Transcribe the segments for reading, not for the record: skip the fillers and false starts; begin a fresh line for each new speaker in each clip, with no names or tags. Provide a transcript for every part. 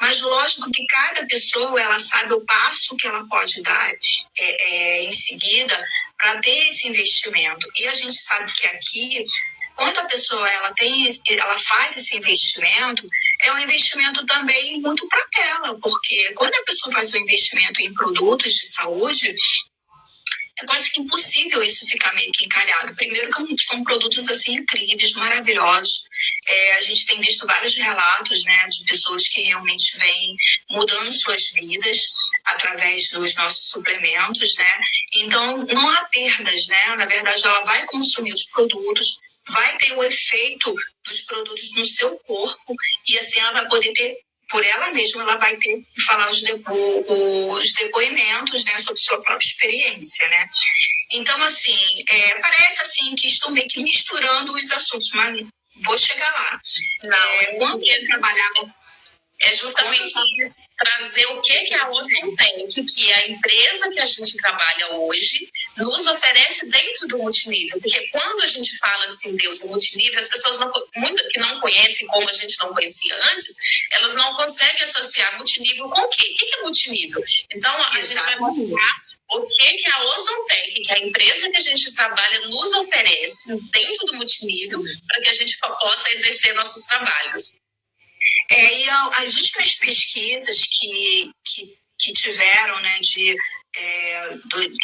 Mas lógico que cada pessoa, ela sabe o passo que ela pode dar em seguida para ter esse investimento. E a gente sabe que aqui, quando a pessoa ela faz esse investimento, é um investimento também muito para ela, porque quando a pessoa faz um investimento em produtos de saúde, é quase que impossível isso ficar meio que encalhado. Primeiro que são produtos assim incríveis, maravilhosos. A gente tem visto vários relatos, né, de pessoas que realmente vêm mudando suas vidas através dos nossos suplementos, né? Então, não há perdas, né? Na verdade, ela vai consumir os produtos, vai ter o efeito dos produtos no seu corpo e assim ela vai poder ter, por ela mesma, ela vai ter que falar os depoimentos, né, sobre sua própria experiência, né? Então, assim, parece assim que estou meio que misturando os assuntos, mas vou chegar lá.
Não,
quando eu trabalhava...
É justamente isso, trazer o que a Ozon tem, o que a empresa que a gente trabalha hoje nos oferece dentro do multinível. Porque quando a gente fala assim, Deus, multinível, as pessoas que não conhecem, como a gente não conhecia antes, elas não conseguem associar multinível com o quê? O que é multinível? Então, a gente vai mostrar o que a Ozon Tech, que a empresa que a gente trabalha, nos oferece dentro do multinível, para que a gente possa exercer nossos trabalhos.
E as últimas pesquisas que tiveram, né,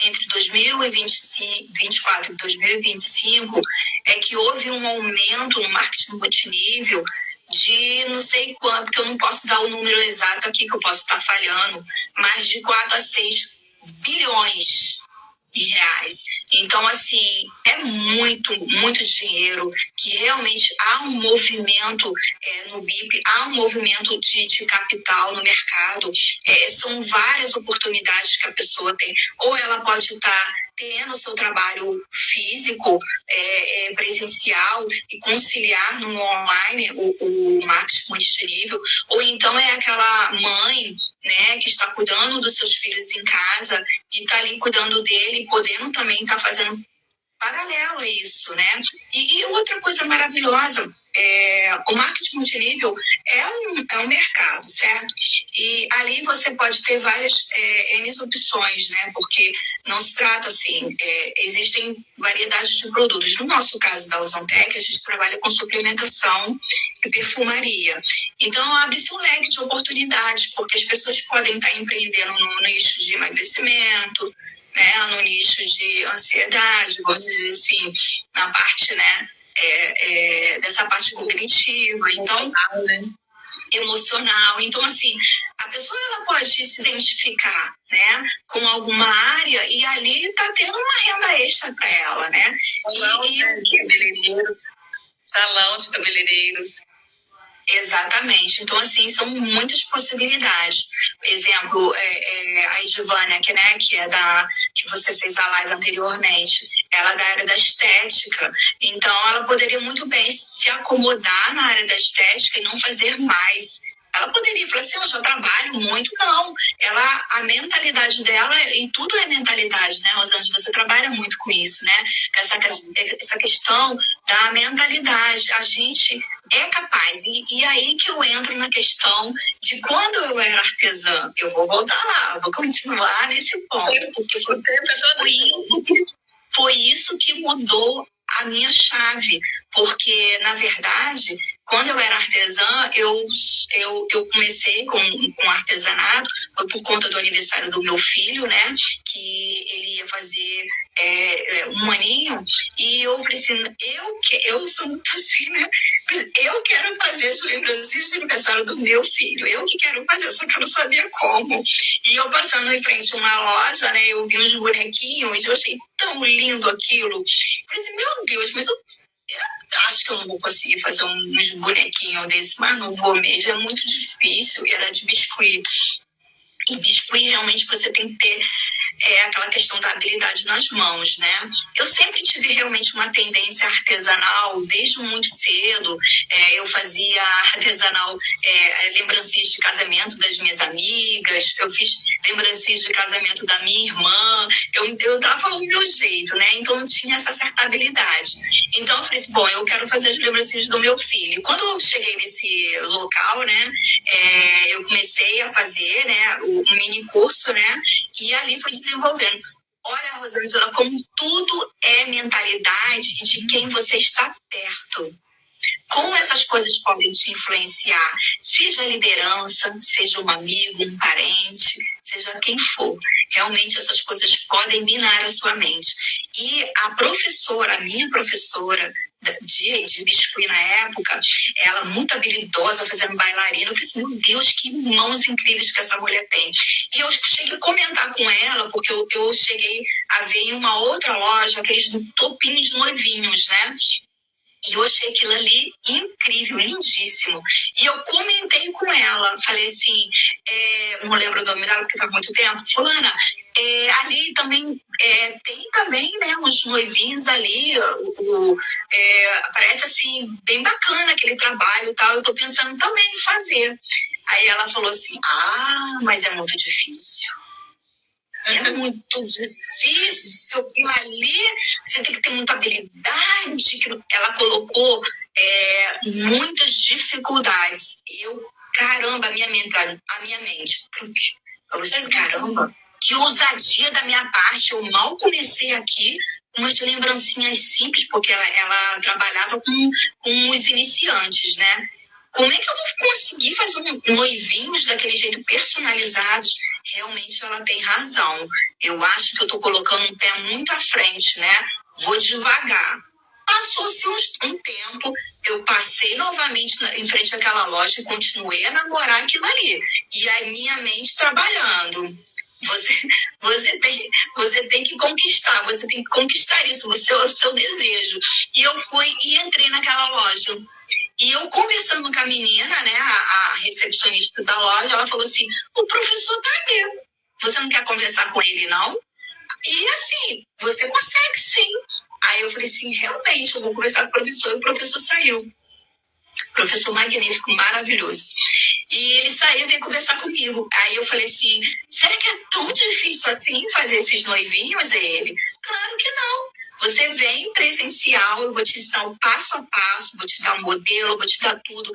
entre 2024 e 2025, é que houve um aumento no marketing multinível de não sei quanto, porque eu não posso dar o número exato aqui, que eu posso estar falhando, mas de 4 a 6 bilhões de reais. Então, assim, é muito, muito dinheiro, que realmente há um movimento no BIP, há um movimento de capital no mercado, são várias oportunidades que a pessoa tem. Ou ela pode estar tendo o seu trabalho físico, presencial, e conciliar no online o marketing multinível, ou então é aquela mãe, né, que está cuidando dos seus filhos em casa e está ali cuidando dele e podendo também estar fazendo paralelo a isso, né? E outra coisa maravilhosa, o marketing multinível é um mercado, certo? E ali você pode ter várias N opções, né? Porque não se trata assim, existem variedades de produtos. No nosso caso da Ozon Tech, a gente trabalha com suplementação e perfumaria. Então, abre-se um leque de oportunidades, porque as pessoas podem estar empreendendo no nicho de emagrecimento, né, no nicho de ansiedade, vamos dizer assim, na parte, né, dessa parte cognitiva, então, emocional. Então, assim, a pessoa ela pode se identificar, né, com alguma área e ali está tendo uma renda extra para ela, né?
Salão de cabeleireiros.
Exatamente. Então, assim, são muitas possibilidades. Exemplo, a Edivânia, que é que você fez a live anteriormente, ela é da área da estética. Então, ela poderia muito bem se acomodar na área da estética e não fazer mais. Ela poderia falar assim, eu já trabalho muito. Não, a mentalidade dela, e tudo é mentalidade, né, Rosângela? Você trabalha muito com isso, né? Essa questão da mentalidade. A gente é capaz. E aí que eu entro na questão de quando eu era artesã. Eu vou voltar lá, vou continuar nesse ponto, porque foi isso que mudou a minha chave. Porque, na verdade, quando eu era artesã, eu comecei com artesanato, foi por conta do aniversário do meu filho, né? Que ele ia fazer um aninho, e eu falei assim, eu sou muito assim, né? Eu quero fazer as lembrancinhas de aniversário do meu filho, eu que quero fazer, só que eu não sabia como. E eu passando em frente a uma loja, né? Eu vi uns bonequinhos, eu achei tão lindo aquilo. Falei assim, meu Deus, mas eu acho que eu não vou conseguir fazer uns bonequinhos desse, mas não vou mesmo, é muito difícil. E era de biscuit. E biscuit, realmente, você tem que ter aquela questão da habilidade nas mãos, né? Eu sempre tive realmente uma tendência artesanal, desde muito cedo. Eu fazia artesanal, lembrancinhas de casamento das minhas amigas, eu fiz lembrancinhas de casamento da minha irmã, eu dava o meu jeito, né? Então eu tinha essa certa habilidade. Então eu falei assim, bom, eu quero fazer as lembrancinhas do meu filho. Quando eu cheguei nesse local, né, eu comecei fazer, né, um mini curso, né, e ali foi desenvolvendo. Olha, Rosângela, como tudo é mentalidade de quem você está perto. Como essas coisas podem te influenciar, seja a liderança, seja um amigo, um parente, seja quem for. Realmente essas coisas podem minar a sua mente. E a minha professora de biscuit na época, ela muito habilidosa fazendo bailarina. Eu falei assim, meu Deus, que mãos incríveis que essa mulher tem. E eu cheguei a comentar com ela, porque eu cheguei a ver em uma outra loja aqueles topinhos noivinhos, né? E eu achei aquilo ali incrível, lindíssimo. E eu comentei com ela, falei assim, não lembro o nome dela porque faz muito tempo, fulana, ali também tem também, né, uns noivinhos ali, parece assim, bem bacana aquele trabalho e tal, eu tô pensando também em fazer. Aí ela falou assim, mas é muito difícil. É muito difícil, aquilo ali, você tem que ter muita habilidade. Ela colocou muitas dificuldades. E eu, caramba, a minha mente. Eu falei assim, caramba, que ousadia da minha parte. Eu mal comecei aqui, umas lembrancinhas simples, porque ela trabalhava com os iniciantes, né? Como é que eu vou conseguir fazer noivinhos daquele jeito personalizados? Realmente ela tem razão. Eu acho que eu estou colocando um pé muito à frente, né? Vou devagar. Passou-se um tempo, eu passei novamente em frente àquela loja e continuei a namorar aquilo ali. E a minha mente trabalhando. Você tem que conquistar, você tem que conquistar isso, você é o seu desejo. E eu fui e entrei naquela loja. E eu conversando com a menina, né, a recepcionista da loja, ela falou assim, o professor tá ali, você não quer conversar com ele, não? E assim, você consegue sim. Aí eu falei assim, realmente, eu vou conversar com o professor, e o professor saiu. Professor magnífico, maravilhoso. E ele saiu e veio conversar comigo. Aí eu falei assim, será que é tão difícil assim fazer esses noivinhos? E ele, claro que não. Você vem presencial, eu vou te ensinar o passo a passo, vou te dar um modelo, vou te dar tudo.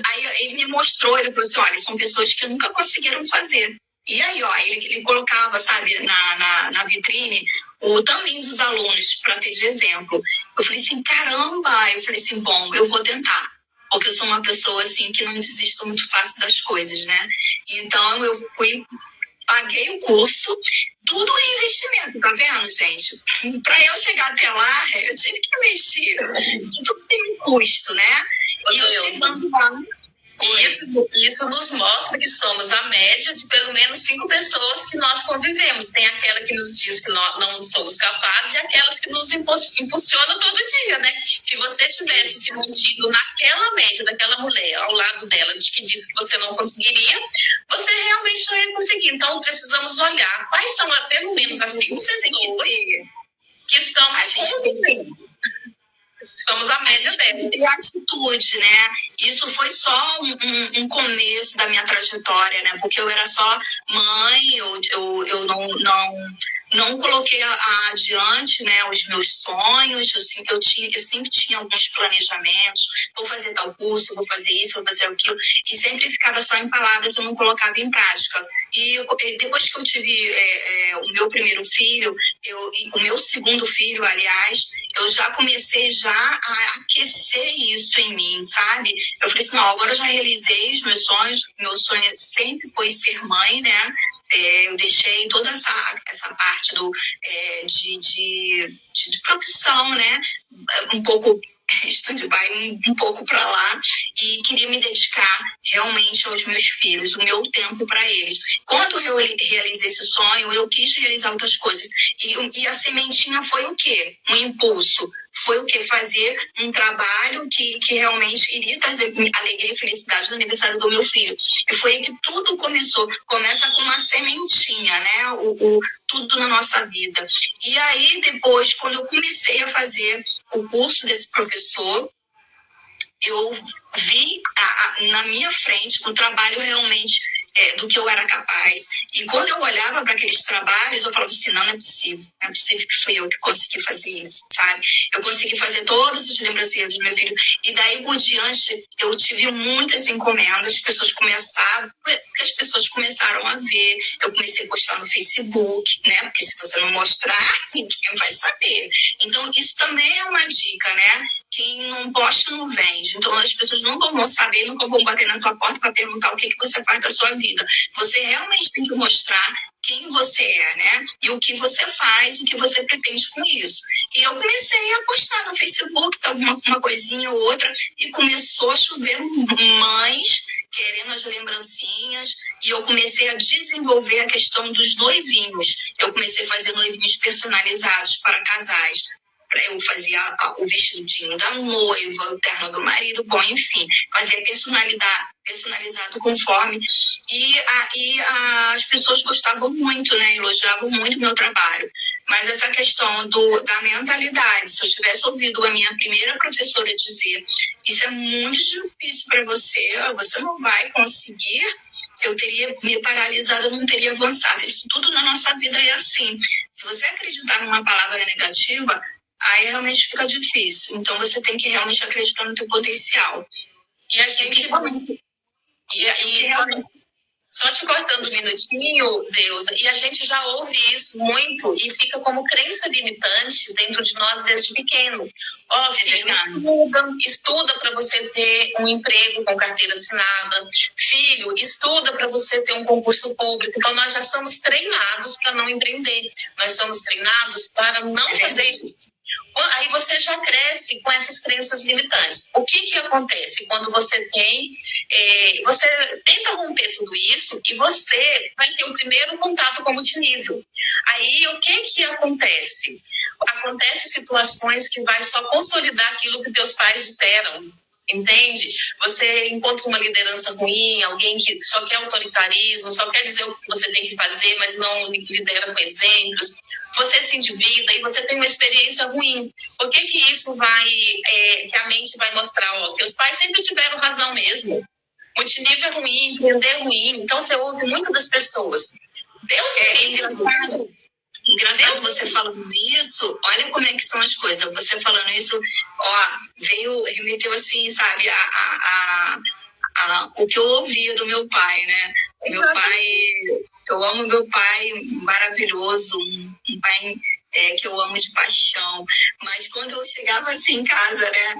Aí ele me mostrou, ele falou assim, olha, são pessoas que nunca conseguiram fazer. E aí, ó, ele colocava, sabe, na vitrine o tamanho dos alunos, para ter de exemplo. Eu falei assim, caramba! Eu falei assim, bom, eu vou tentar. Porque eu sou uma pessoa, assim, que não desisto muito fácil das coisas, né? Então, eu fui, paguei o curso, tudo é investimento, tá vendo, gente? Para eu chegar até lá, eu tive que investir. Tudo tem um custo, né? E eu chegando lá...
E isso nos mostra que somos a média de pelo menos 5 pessoas que nós convivemos. Tem aquela que nos diz que nós não somos capazes e aquelas que nos impulsionam todo dia, né? Se você tivesse se mantido naquela média daquela mulher, ao lado dela, de que disse que você não conseguiria, você realmente não ia conseguir. Então, precisamos olhar quais são, pelo menos, as 5 pessoas que estamos convivendo. Somos a média dela.
E atitude, né? Isso foi só um começo da minha trajetória, né? Porque eu era só mãe, eu não coloquei adiante, né, os meus sonhos. Eu sempre tinha alguns planejamentos. Vou fazer tal curso, vou fazer isso, vou fazer aquilo. E sempre ficava só em palavras, eu não colocava em prática. E depois que eu tive o meu primeiro filho, o meu segundo filho, aliás, eu já comecei a aquecer isso em mim, sabe? Eu falei assim, não, agora eu já realizei os meus sonhos. Meu sonho sempre foi ser mãe, né? Eu deixei toda essa parte de profissão, né? Um pouco stand-by, um pouco para lá, e queria me dedicar realmente aos meus filhos, o meu tempo para eles. Quando eu realizei esse sonho, eu quis realizar outras coisas. E a sementinha foi o quê? Um impulso. Foi o quê? Fazer um trabalho que realmente iria trazer alegria e felicidade no aniversário do meu filho. E foi aí que tudo começou. Começa com uma sementinha, né? Tudo na nossa vida. E aí, depois, quando eu comecei a fazer o curso desse professor, eu vi na minha frente um trabalho realmente do que eu era capaz. E quando eu olhava para aqueles trabalhos, eu falava assim, não é possível. Não é possível que fui eu que consegui fazer isso, sabe? Eu consegui fazer todas as lembrancinhas do meu filho. E daí por diante, eu tive muitas encomendas, as pessoas começaram a ver. Eu comecei a postar no Facebook, né? Porque se você não mostrar, ninguém vai saber. Então, isso também é uma dica, né? Quem não posta não vende. Então, as pessoas nunca vão saber, nunca vão bater na tua porta para perguntar o que você faz da sua vida. Você realmente tem que mostrar quem você é, né? E o que você faz, o que você pretende com isso. E eu comecei a postar no Facebook uma coisinha ou outra e começou a chover mães querendo as lembrancinhas e eu comecei a desenvolver a questão dos noivinhos. Eu comecei a fazer noivinhos personalizados para casais. Eu fazia o vestidinho da noiva, o terno do marido, bom, enfim, fazia personalizado conforme. E as pessoas gostavam muito, né? Elogiavam muito o meu trabalho. Mas essa questão da mentalidade, se eu tivesse ouvido a minha primeira professora dizer isso é muito difícil para você não vai conseguir, eu teria me paralisado, eu não teria avançado. Isso tudo na nossa vida é assim. Se você acreditar numa palavra negativa, aí realmente fica difícil. Então, você tem que realmente acreditar no teu potencial.
E a gente... Só te cortando um minutinho, Deusa, e a gente já ouve isso muito e fica como crença limitante dentro de nós desde pequeno. Ó, filho, estuda para você ter um emprego com carteira assinada. Filho, estuda para você ter um concurso público. Então, nós já somos treinados para não empreender. Nós somos treinados para não fazer isso. Aí você já cresce com essas crenças limitantes. O que acontece quando você você tenta romper tudo isso e você vai ter o primeiro contato com o multinível. Aí o que acontece? Acontece situações que vai só consolidar aquilo que teus pais disseram. Entende? Você encontra uma liderança ruim, alguém que só quer autoritarismo, só quer dizer o que você tem que fazer, mas não lidera com exemplos. Você se endivida e você tem uma experiência ruim. O que isso que a mente vai mostrar? Ó, teus pais sempre tiveram razão mesmo. Multinível é ruim, empreender é ruim. Então, você ouve muito das pessoas. Deus
engraçado você falando isso, olha como é que são as coisas. Você falando isso, remeteu assim, sabe, o que eu ouvia do meu pai, né? Meu pai, eu amo meu pai, maravilhoso, um pai que eu amo de paixão. Mas quando eu chegava assim em casa, né?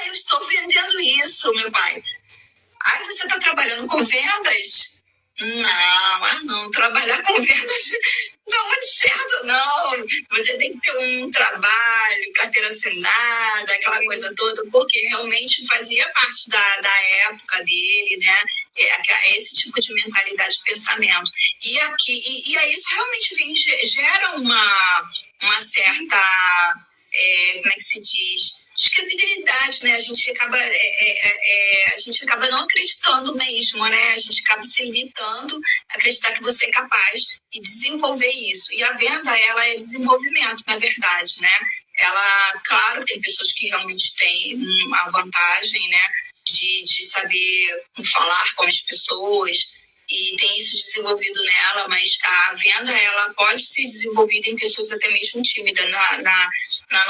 Eu estou vendendo isso, meu pai. Você está trabalhando com vendas? Não, trabalhar com vendas não é certo, não. Você tem que ter um trabalho, carteira assinada, aquela coisa toda, porque realmente fazia parte da época dele, né? Esse tipo de mentalidade de pensamento. E aí isso realmente gera uma certa, como é que se diz? Descredibilidade, né? A gente acaba não acreditando mesmo, né? A gente acaba se limitando a acreditar que você é capaz de desenvolver isso. E a venda, ela é desenvolvimento, na verdade, né? Ela, claro, tem pessoas que realmente têm uma vantagem, né? De saber falar com as pessoas e tem isso desenvolvido nela, mas a venda, ela pode ser desenvolvida em pessoas até mesmo tímidas. Na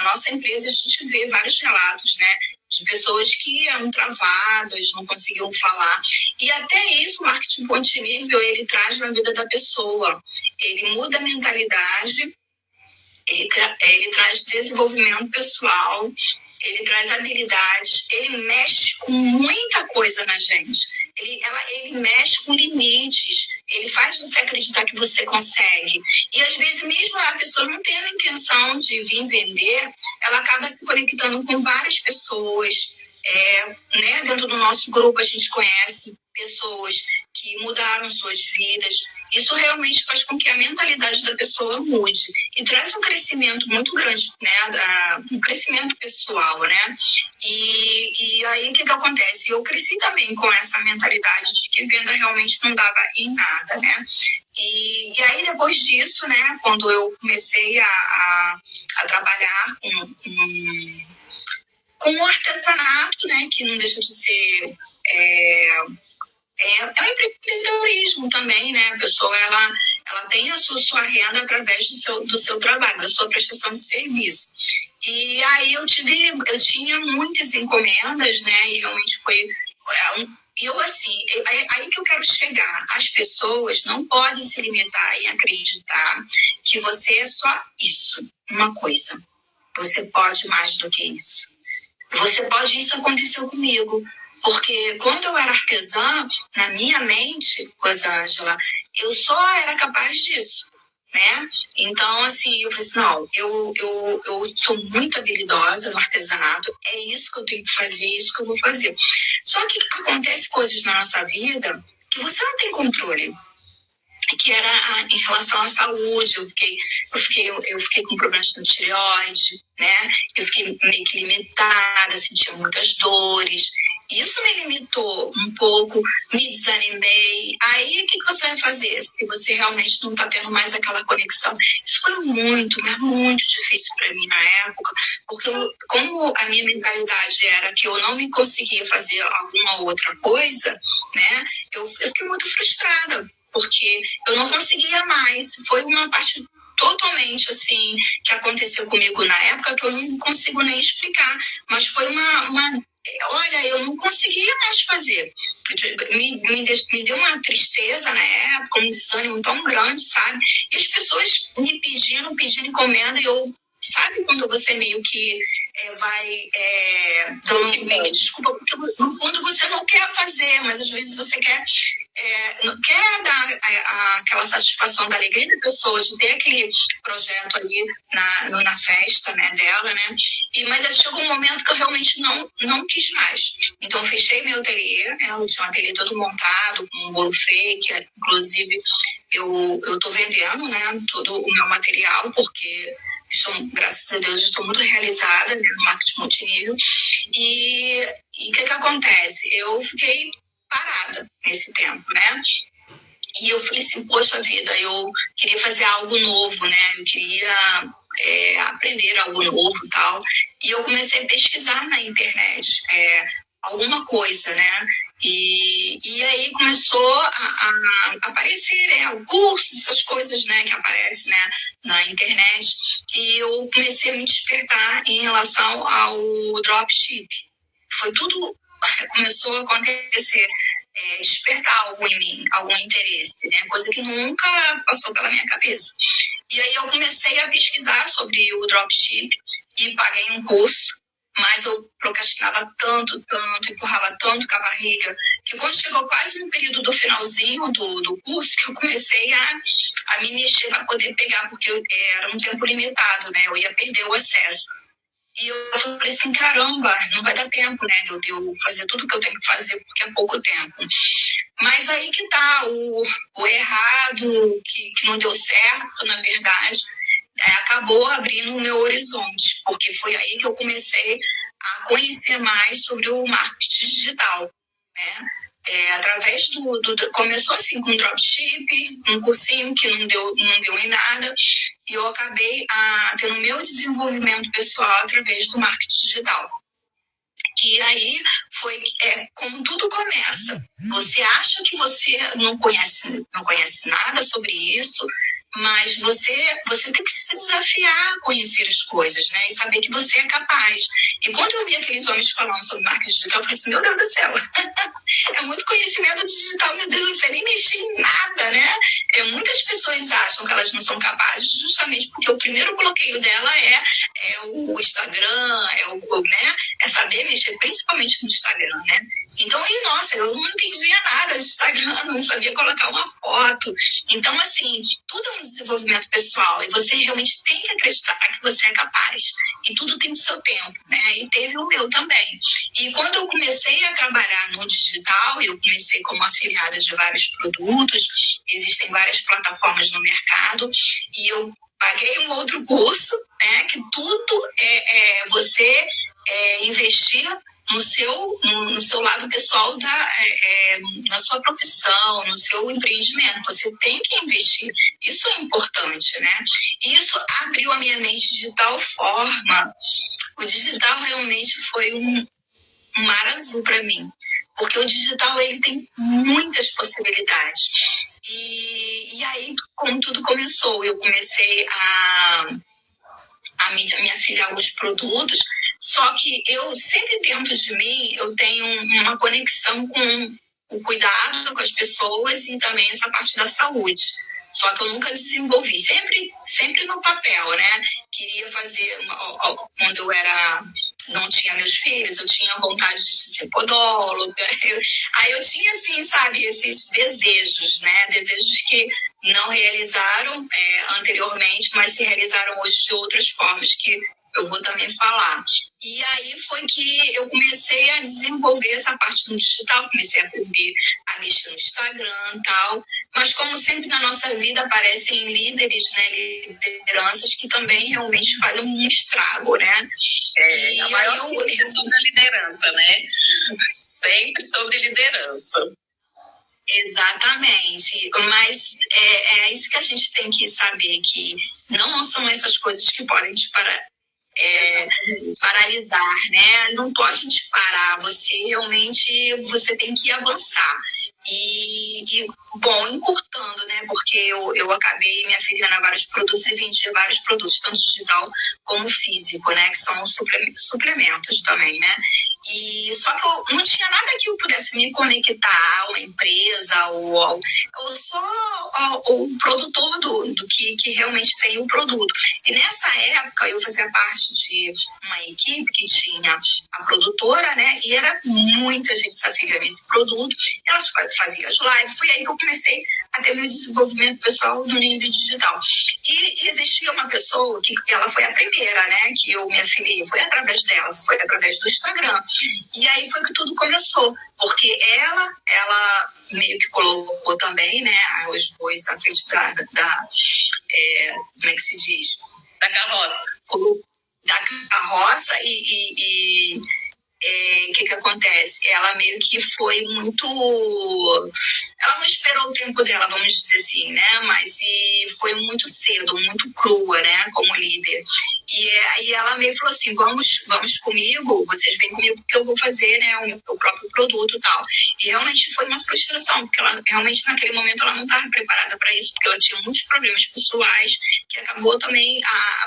nossa empresa, a gente vê vários relatos, né? De pessoas que eram travadas, não conseguiam falar. E até isso, o marketing multinível, ele traz na vida da pessoa. Ele muda a mentalidade, ele traz desenvolvimento pessoal, ele traz habilidades, ele mexe com muita coisa na gente. Ele mexe com limites, ele faz você acreditar que você consegue. E às vezes, mesmo a pessoa não tendo a intenção de vir vender, ela acaba se conectando com várias pessoas. Né? Dentro do nosso grupo, a gente conhece pessoas que mudaram suas vidas. Isso realmente faz com que a mentalidade da pessoa mude e traz um crescimento muito grande, né? Um crescimento pessoal, né? E aí, o que acontece? Eu cresci também com essa mentalidade de que venda realmente não dava em nada, né? E aí, depois disso, né? Quando eu comecei a trabalhar com um artesanato, né? Que não deixa de ser empreendedorismo também, né? A pessoa, ela tem a sua renda através do seu trabalho, da sua prestação de serviço. E aí eu tinha muitas encomendas, né? E realmente foi... aí que eu quero chegar. As pessoas não podem se limitar em acreditar que você é só isso, uma coisa. Você pode mais do que isso. Isso aconteceu comigo. Porque quando eu era artesã, na minha mente, Rosângela, eu só era capaz disso, né? Então, assim, eu falei assim, não, eu sou muito habilidosa no artesanato, é isso que eu tenho que fazer, é isso que eu vou fazer. Só que acontece coisas na nossa vida que você não tem controle, que era em relação à saúde. Eu fiquei com problemas de tireoide, né? Eu fiquei meio que limitada, sentia muitas dores. Isso me limitou um pouco, me desanimei. Aí, o que você vai fazer se você realmente não está tendo mais aquela conexão? Isso foi muito, mas muito difícil para mim na época, porque como a minha mentalidade era que eu não me conseguia fazer alguma outra coisa, né? Eu fiquei muito frustrada, porque eu não conseguia mais. Foi uma parte totalmente assim que aconteceu comigo na época que eu não consigo nem explicar, mas foi olha, eu não conseguia mais fazer. Me deu uma tristeza na época, um desânimo tão grande, sabe? E as pessoas me pedindo encomenda, e eu... Sabe quando você meio que vai dando meio que desculpa, porque no fundo você não quer fazer, mas às vezes você não quer dar aquela satisfação da alegria da pessoa de ter aquele projeto ali na festa, né, dela, né? Mas chegou um momento que eu realmente não quis mais. Então eu fechei meu ateliê, né? Eu tinha um ateliê todo montado, com um bolo fake, inclusive eu tô vendendo, né, todo o meu material, porque graças a Deus, estou muito realizada, né, no marketing multinível. E o que acontece? Eu fiquei parada nesse tempo, né? E eu falei assim, poxa vida, eu queria fazer algo novo, né? Eu queria aprender algo novo e tal. E eu comecei a pesquisar na internet alguma coisa, né? E aí começou a aparecer, né, o curso, essas coisas, né, que aparecem, né, na internet. E eu comecei a me despertar em relação ao dropship. Foi tudo, começou a acontecer, despertar algo em mim, algum interesse, né, coisa que nunca passou pela minha cabeça. E aí eu comecei a pesquisar sobre o dropship e paguei um curso. Mas eu procrastinava tanto, empurrava tanto com a barriga, que quando chegou quase no período do finalzinho do curso, que eu comecei a me mexer para poder pegar, porque era um tempo limitado, né? Eu ia perder o acesso. E eu falei assim, caramba, não vai dar tempo, né, de eu fazer tudo que eu tenho que fazer, porque é pouco tempo. Mas aí que tá o errado, que não deu certo, na verdade, acabou abrindo o meu horizonte, porque foi aí que eu comecei a conhecer mais sobre o marketing digital, né? Através começou assim com dropship, um cursinho que não deu em nada, e eu acabei tendo meu desenvolvimento pessoal através do marketing digital. Que aí foi como tudo começa. Você acha que você não conhece nada sobre isso, mas você tem que se desafiar a conhecer as coisas, né? E saber que você é capaz. E quando eu vi aqueles homens falando sobre marketing digital, eu falei assim, meu Deus do céu, é muito conhecimento digital, meu Deus do céu, nem mexi em nada, né? Muitas pessoas acham que elas não são capazes justamente porque o primeiro bloqueio dela é o Instagram, né? É saber mexer principalmente no Instagram, né? Então, nossa, eu não entendia nada de Instagram, não sabia colocar uma foto. Então, assim, tudo é um desenvolvimento pessoal e você realmente tem que acreditar que você é capaz. E tudo tem o seu tempo, né? E teve o meu também. E quando eu comecei a trabalhar no digital, eu comecei como afiliada de vários produtos, existem várias plataformas no mercado, e eu paguei um outro curso, né? Que tudo você investir no seu lado pessoal, na sua profissão, no seu empreendimento. Você tem que investir. Isso é importante, né? Isso abriu a minha mente de tal forma. O digital realmente foi um mar azul para mim. Porque o digital ele tem muitas possibilidades. E aí, como tudo começou, eu comecei a me afiliar a alguns produtos, só que eu sempre dentro de mim, eu tenho uma conexão com o cuidado com as pessoas e também essa parte da saúde. Só que eu nunca desenvolvi, sempre no papel, né? Queria fazer, quando eu não tinha meus filhos, eu tinha vontade de ser podóloga. Aí eu tinha, assim, sabe, esses desejos, né? Desejos que não realizaram anteriormente, mas se realizaram hoje de outras formas que eu vou também falar. E aí foi que eu comecei a desenvolver essa parte do digital, comecei a aprender a mexer no Instagram e tal, mas como sempre na nossa vida aparecem líderes, né, lideranças que também realmente fazem um estrago, né?
E a maior coisa é sobre a liderança, né? Sempre sobre liderança.
Exatamente, mas é isso que a gente tem que saber, que não são essas coisas que podem te paralisar, né? Não pode te parar, você tem que avançar. Bom, encurtando, né? Porque eu acabei me afiliando a vários produtos e vendi vários produtos, tanto digital como físico, né? Que são suplementos também, né? E só que eu não tinha nada que eu pudesse me conectar a uma empresa ou só o produtor do que realmente tem o produto. E nessa época eu fazia parte de uma equipe que tinha a produtora, né? E era muita gente se afiliando a esse produto. Elas faziam as lives. Foi aí que eu comecei a ter meu desenvolvimento pessoal no nível digital. E existia uma pessoa que ela foi a primeira, né? Que eu me afiliei. Foi através dela, foi através do Instagram. E aí foi que tudo começou. Porque ela meio que colocou também, né? Os bois à frente como é que se diz?
Da carroça.
Da carroça e o que acontece? Ela meio que foi muito... Ela não esperou o tempo dela, vamos dizer assim, né? Mas foi muito cedo, muito crua, né? Como líder. E aí ela meio falou assim, vamos comigo, vocês vêm comigo porque eu vou fazer, né, o próprio produto e tal. E realmente foi uma frustração, porque ela realmente naquele momento ela não estava preparada para isso, porque ela tinha muitos problemas pessoais que acabou também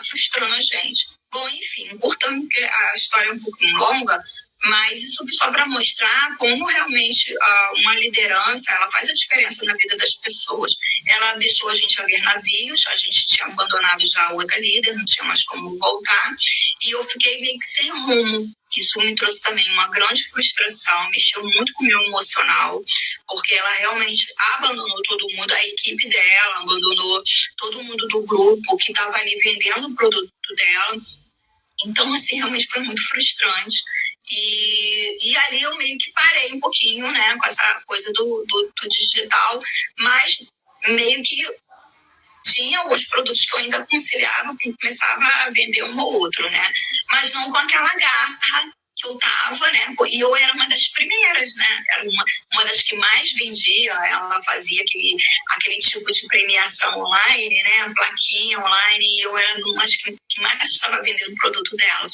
frustrando a gente. Bom, enfim, encurtando, porque a história é um pouco longa, mas isso só para mostrar como realmente uma liderança ela faz a diferença na vida das pessoas. Ela deixou a gente a ver navios, a gente tinha abandonado já a outra líder, não tinha mais como voltar, e eu fiquei meio que sem rumo. Isso me trouxe também uma grande frustração, mexeu muito com o meu emocional, porque ela realmente abandonou todo mundo, a equipe dela, abandonou todo mundo do grupo que estava ali vendendo o produto dela. Então, assim, realmente foi muito frustrante. E ali eu meio que parei um pouquinho, né, com essa coisa do digital, mas meio que tinha alguns produtos que eu ainda aconselhava, que começava a vender um ou outro, né, mas não com aquela garra que eu tava, né, e eu era uma das primeiras, né, era uma das que mais vendia, ela fazia aquele tipo de premiação online, né, plaquinha online, e eu era uma das que mais estava vendendo o produto dela.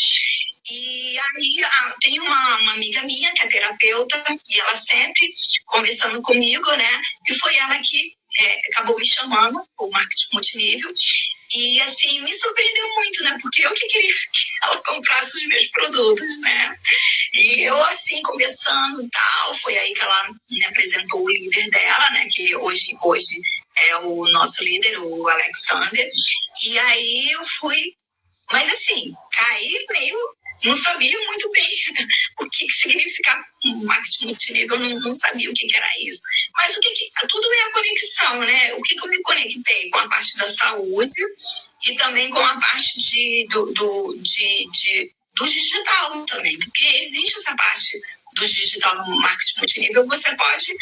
E aí tem uma amiga minha que é terapeuta e ela sempre conversando comigo, né? E foi ela que acabou me chamando o marketing multinível e assim me surpreendeu muito, né? Porque eu que queria que ela comprasse os meus produtos, né? E eu assim conversando e tal, foi aí que ela me apresentou o líder dela, né? Que hoje é o nosso líder, o Alexander. E aí eu fui, mas assim, caí meio, não sabia muito bem o que significava marketing multinível, não sabia o que era isso. Mas tudo é a conexão, né? O que eu me conectei com a parte da saúde e também com a parte do digital também, porque existe essa parte do digital no marketing multinível, você pode,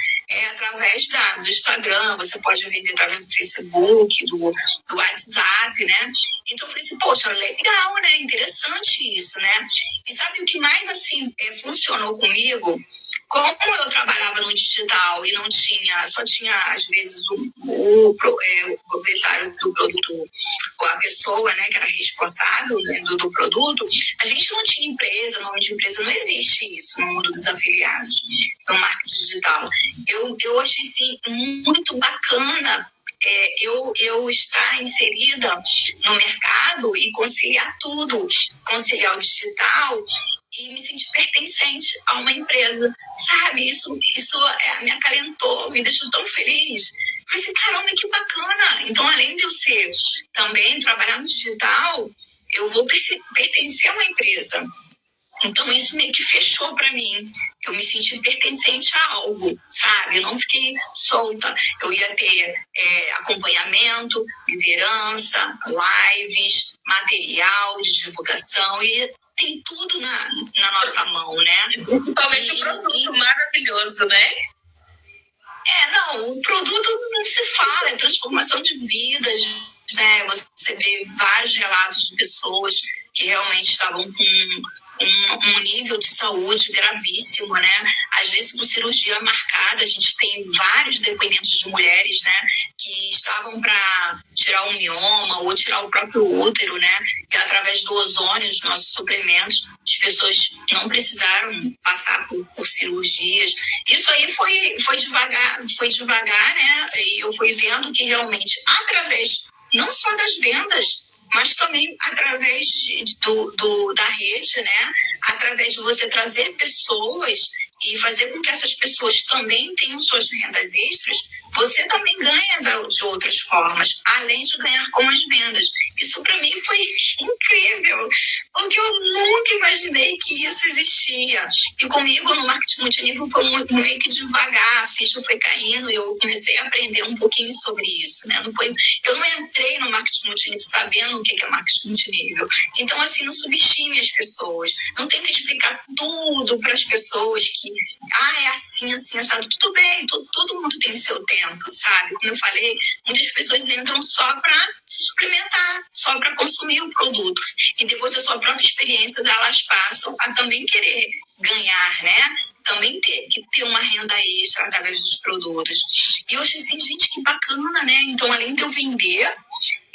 através do Instagram, você pode vender através do Facebook, do WhatsApp, né? Então eu falei assim, poxa, legal, né? Interessante isso, né? E sabe o que mais, assim, funcionou comigo? Como eu trabalhava no digital e só tinha, às vezes, o proprietário do produto a pessoa, né, que era responsável, né, do produto, a gente não tinha empresa, nome de empresa, não existe isso no mundo dos afiliados, no marketing digital. Eu achei, sim, muito bacana eu estar inserida no mercado e conciliar tudo, conciliar o digital e me sentir pertencente a uma empresa, sabe? Isso me acalentou, me deixou tão feliz. Falei assim, caramba, que bacana. Então, além de eu ser também trabalhar no digital, eu vou pertencer a uma empresa. Então, isso meio que fechou para mim. Eu me senti pertencente a algo, sabe? Eu não fiquei solta. Eu ia ter acompanhamento, liderança, lives, material de divulgação e tem tudo na nossa mão, né?
Principalmente o produto maravilhoso, né?
Não, o produto não se fala, é transformação de vidas, né? Você vê vários relatos de pessoas que realmente estavam com um nível de saúde gravíssimo, né? Às vezes com cirurgia marcada, a gente tem vários depoimentos de mulheres, né, que estavam para tirar o mioma ou tirar o próprio útero, né? E através do ozônio, dos nossos suplementos, as pessoas não precisaram passar por cirurgias. Isso aí foi devagar, né? E eu fui vendo que realmente, através não só das vendas, mas também através da rede, né? Através de você trazer pessoas e fazer com que essas pessoas também tenham suas rendas extras, você também ganha de outras formas, além de ganhar com as vendas. Isso para mim foi incrível, porque eu nunca imaginei que isso existia. E comigo no marketing multinível foi meio que devagar, a ficha foi caindo e eu comecei a aprender um pouquinho sobre isso, né? Eu não entrei no marketing multinível sabendo o que é marketing multinível. Então, assim, não subestime as pessoas. Não tenta explicar tudo para as pessoas que, é assim, sabe? Tudo bem, todo mundo tem seu tempo, sabe? Como eu falei, muitas pessoas entram só para se suplementar, só para consumir o produto. E depois da sua própria experiência, elas passam a também querer ganhar, né? Também ter uma renda extra através dos produtos. E eu achei assim, gente, que bacana, né? Então, além de eu vender,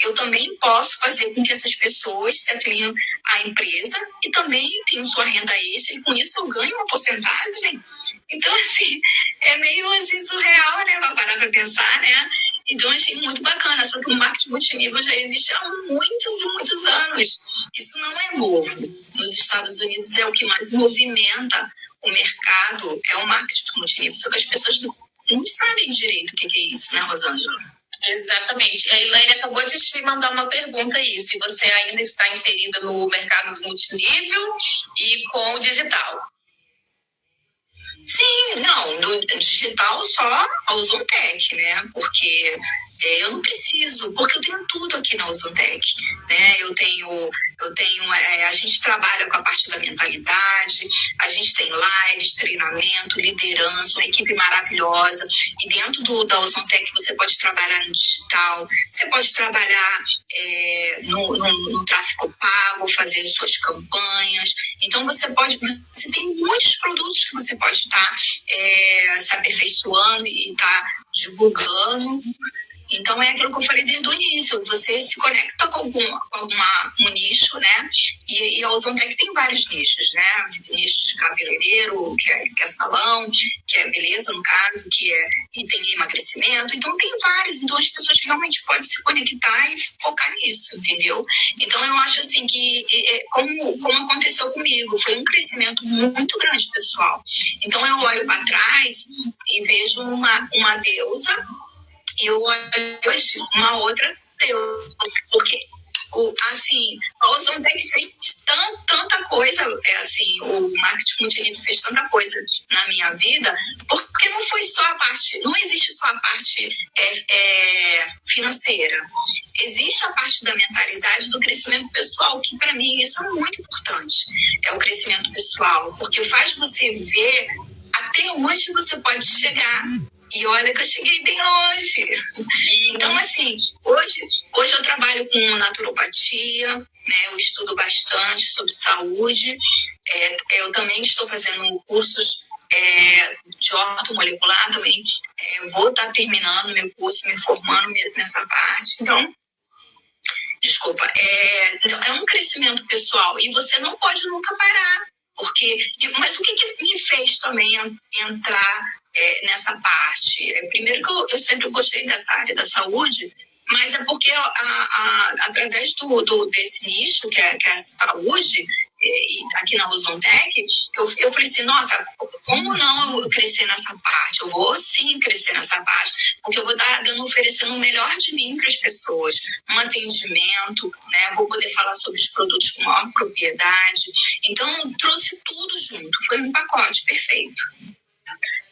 eu também posso fazer com que essas pessoas se afiliem à empresa e também tenham sua renda extra e com isso eu ganho uma porcentagem. Então, assim, é meio assim surreal, né? Pra parar pra pensar, né? Então, eu achei muito bacana. Só que o marketing multinível já existe há muitos e muitos anos. Isso não é novo. Nos Estados Unidos é o que mais movimenta o mercado, é o marketing multinível. Só que as pessoas não sabem direito o que é isso, né, Rosângela?
Exatamente. A Elaine acabou de te mandar uma pergunta aí, se você ainda está inserida no mercado do multinível e com o digital.
Sim, não, do digital só a Ozontec, né? Porque eu não preciso, porque eu tenho tudo aqui na Ozontec, né? Eu tenho a gente trabalha com a parte da mentalidade, a gente tem lives, treinamento, liderança, uma equipe maravilhosa. E dentro da Ozontec você pode trabalhar no digital, você pode trabalhar no tráfego pago, fazer suas campanhas. Então você tem muitos produtos que você pode estar se aperfeiçoando e estar divulgando. Então, é aquilo que eu falei desde o início. Você se conecta com um nicho, né? E a Ozontec tem vários nichos, né? Nicho de cabeleireiro, que é salão, que é beleza, no caso, e tem emagrecimento. Então, tem vários. Então, as pessoas realmente podem se conectar e focar nisso, entendeu? Então, eu acho assim que, como aconteceu comigo, foi um crescimento muito grande, pessoal. Então, eu olho para trás e vejo uma deusa e eu olho hoje uma outra deusa, porque assim, a Ozontec fez tanta coisa, assim, o marketing multinível fez tanta coisa na minha vida, porque não foi só a parte, não existe só a parte financeira, existe a parte da mentalidade, do crescimento pessoal, que para mim isso é muito importante, é o crescimento pessoal, porque faz você ver até onde você pode chegar. E olha que eu cheguei bem longe. Então, assim, hoje eu trabalho com naturopatia, né? Eu estudo bastante sobre saúde. Eu também estou fazendo cursos de ortomolecular também. Vou estar terminando meu curso, me formando nessa parte. Então, Desculpa, é um crescimento pessoal e você não pode nunca parar. Mas o que me fez também entrar nessa parte? Primeiro que eu sempre gostei dessa área da saúde, mas é porque através desse nicho, que é a saúde, aqui na Ozontec, eu falei assim, nossa, como não eu crescer nessa parte? Eu vou sim crescer nessa parte, porque eu vou estar oferecendo o melhor de mim para as pessoas, um atendimento, né? Vou poder falar sobre os produtos com maior propriedade. Então, trouxe tudo junto, foi um pacote perfeito.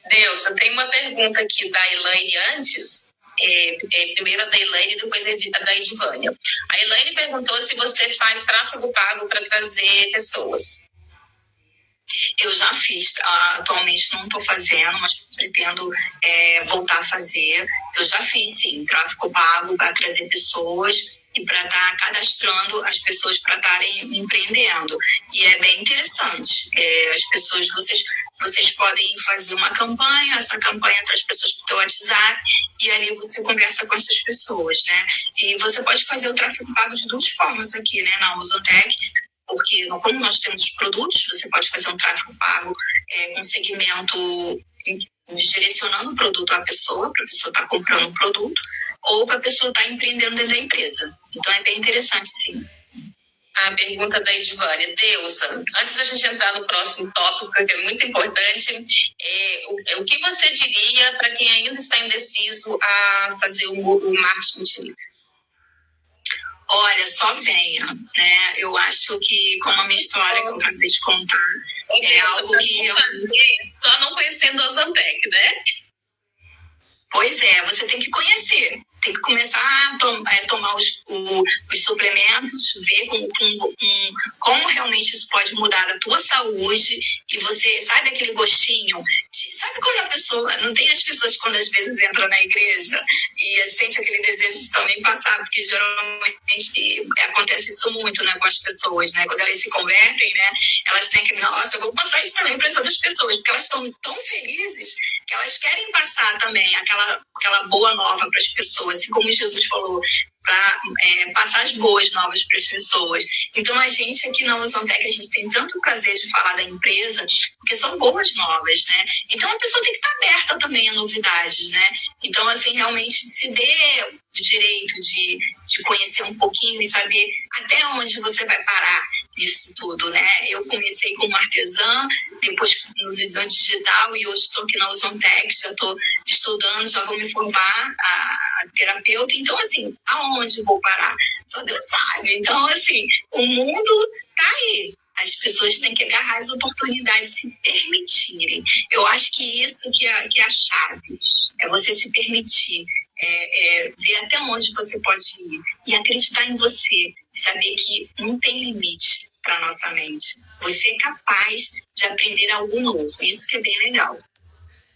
Deusa, tem uma pergunta aqui da Elaine antes. Primeiro a da Elaine e depois a da Edivânia. A Elaine perguntou se você faz tráfego pago para trazer pessoas.
Eu já fiz, atualmente não estou fazendo, mas pretendo voltar a fazer. Eu já fiz, sim, tráfego pago para trazer pessoas e para estar cadastrando as pessoas para estarem empreendendo. E é bem interessante. As pessoas, vocês podem fazer uma campanha, essa campanha traz pessoas para o teu WhatsApp e ali você conversa com essas pessoas, né? E você pode fazer o tráfego pago de duas formas aqui, né, na Ozontec, porque como nós temos os produtos, você pode fazer um tráfego pago com segmento direcionando o produto à pessoa, para a pessoa estar comprando um produto, ou para a pessoa estar empreendendo dentro da empresa. Então é bem interessante, sim.
A pergunta da Edivânia. Deusa, antes da gente entrar no próximo tópico, que é muito importante, o que você diria para quem ainda está indeciso a fazer o marketing multinível?
Olha, só venha, né? Eu acho que, como a minha história que eu acabei de contar, é algo que eu...
Só não conhecendo a Ozontec, né?
Pois você tem que conhecer, tem que começar a tomar os suplementos, ver como realmente isso pode mudar a tua saúde, e você sabe aquele gostinho, sabe quando a pessoa, não tem as pessoas quando às vezes entram na igreja e sente aquele desejo de também passar, porque geralmente acontece isso muito, né, com as pessoas, né, quando elas se convertem, né, elas têm que, nossa, eu vou passar isso também para as outras pessoas, porque elas estão tão felizes que elas querem passar também aquela boa nova para as pessoas, assim como Jesus falou, para passar as boas novas para as pessoas. Então, a gente aqui na Ozontec, a gente tem tanto prazer de falar da empresa, porque são boas novas, né? Então, a pessoa tem que estar aberta também a novidades, né? Então, assim, realmente se dê o direito de conhecer um pouquinho e saber até onde você vai parar nisso tudo, né? Eu comecei como artesã, depois no digital, e hoje estou aqui na Ozontec, já estou estudando, já vou me formar a terapeuta. Então, assim, aonde vou parar? Só Deus sabe. Então, assim, o mundo tá aí. As pessoas têm que agarrar as oportunidades, se permitirem. Eu acho que isso que é a chave. É você se permitir, ver até onde você pode ir e acreditar em você. Saber que não tem limite para nossa mente. Você é capaz de aprender algo novo. Isso que é bem legal.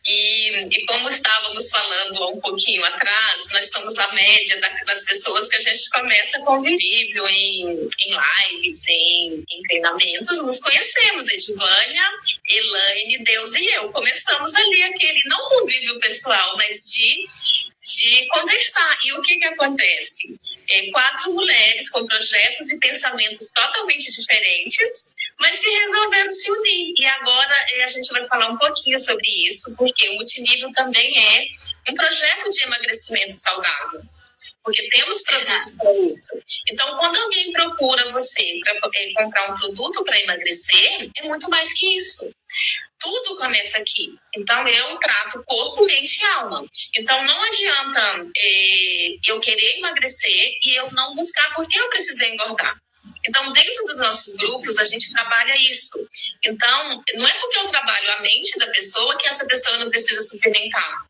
E como estávamos falando há um pouquinho atrás, nós somos a média das pessoas que a gente começa convívio em lives, em treinamentos, nos conhecemos, Edivânia, Elaine, Deus e eu. Começamos ali aquele, não convívio pessoal, mas de conversar. E o que acontece? 4 mulheres com projetos e pensamentos totalmente diferentes, mas que resolveram se unir. E agora a gente vai falar um pouquinho sobre isso, porque o Multinível também é um projeto de emagrecimento saudável, porque temos produtos para isso. Então, quando alguém procura você para comprar um produto para emagrecer, é muito mais que isso. Tudo começa aqui. Então, eu trato corpo, mente e alma. Então, não adianta eu querer emagrecer e eu não buscar porque eu precisei engordar. Então, dentro dos nossos grupos, a gente trabalha isso. Então, não é porque eu trabalho a mente da pessoa que essa pessoa não precisa suplementar.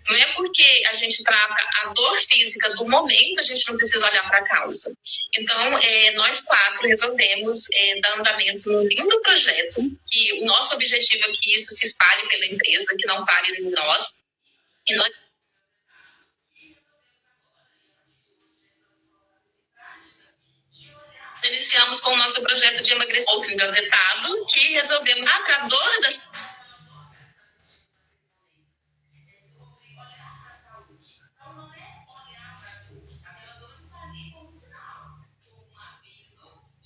Não é porque a gente trata a dor física do momento, a gente não precisa olhar para a causa. Então, nós 4 resolvemos dar andamento num lindo projeto, que o nosso objetivo é que isso se espalhe pela empresa, que não pare em nós. E nós iniciamos com o nosso projeto de emagrecimento engavetado, que resolvemos a dor das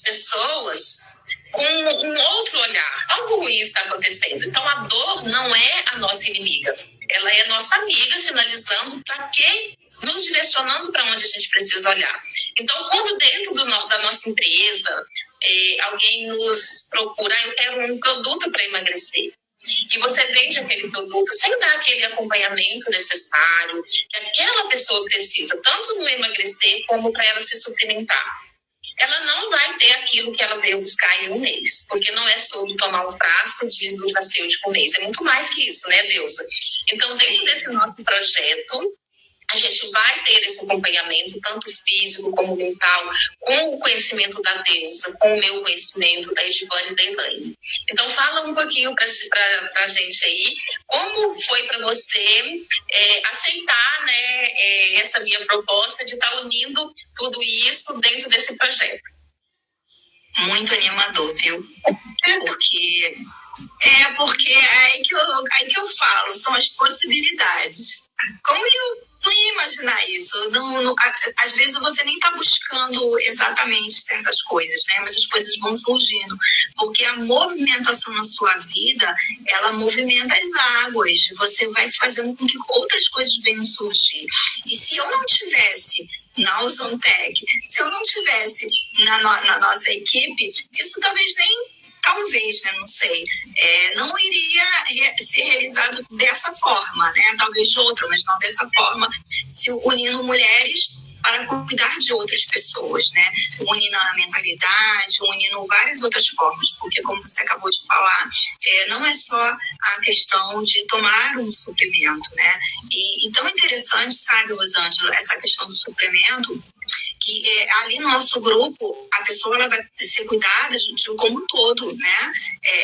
pessoas com um outro olhar. Algo ruim está acontecendo. Então, a dor não é a nossa inimiga. Ela é nossa amiga, sinalizando para quem, nos direcionando para onde a gente precisa olhar. Então, quando dentro da nossa empresa, alguém nos procura, eu quero um produto para emagrecer. E você vende aquele produto sem dar aquele acompanhamento necessário que aquela pessoa precisa, tanto no emagrecer como para ela se suplementar. Ela não vai ter aquilo que ela veio buscar em um mês, porque não é sobre tomar um frasco de nutracêutico mês, é muito mais que isso, né, Deusa? Então, dentro desse nosso projeto, a gente vai ter esse acompanhamento, tanto físico como mental, com o conhecimento da Deusa, com o meu conhecimento, da Edivane e da Elaine. Então, fala um pouquinho para a gente aí, como foi para você aceitar, né, essa minha proposta de estar unindo tudo isso dentro desse projeto.
Muito animador, viu? Porque é aí que eu falo, são as possibilidades. Como eu não ia imaginar isso? Às vezes você nem está buscando exatamente certas coisas, né? Mas as coisas vão surgindo. Porque a movimentação na sua vida, ela movimenta as águas. Você vai fazendo com que outras coisas venham surgir. E se eu não tivesse na Ozontec, se eu não tivesse na nossa equipe, isso talvez, né, não sei, não iria ser realizado dessa forma, né? Talvez de outra, mas não dessa forma, se unindo mulheres para cuidar de outras pessoas, né? Unindo a mentalidade, unindo várias outras formas, porque como você acabou de falar, não é só a questão de tomar um suplemento, né? E tão interessante, sabe, Rosângela, essa questão do suplemento, que ali no nosso grupo, a pessoa ela vai ser cuidada como um todo, né?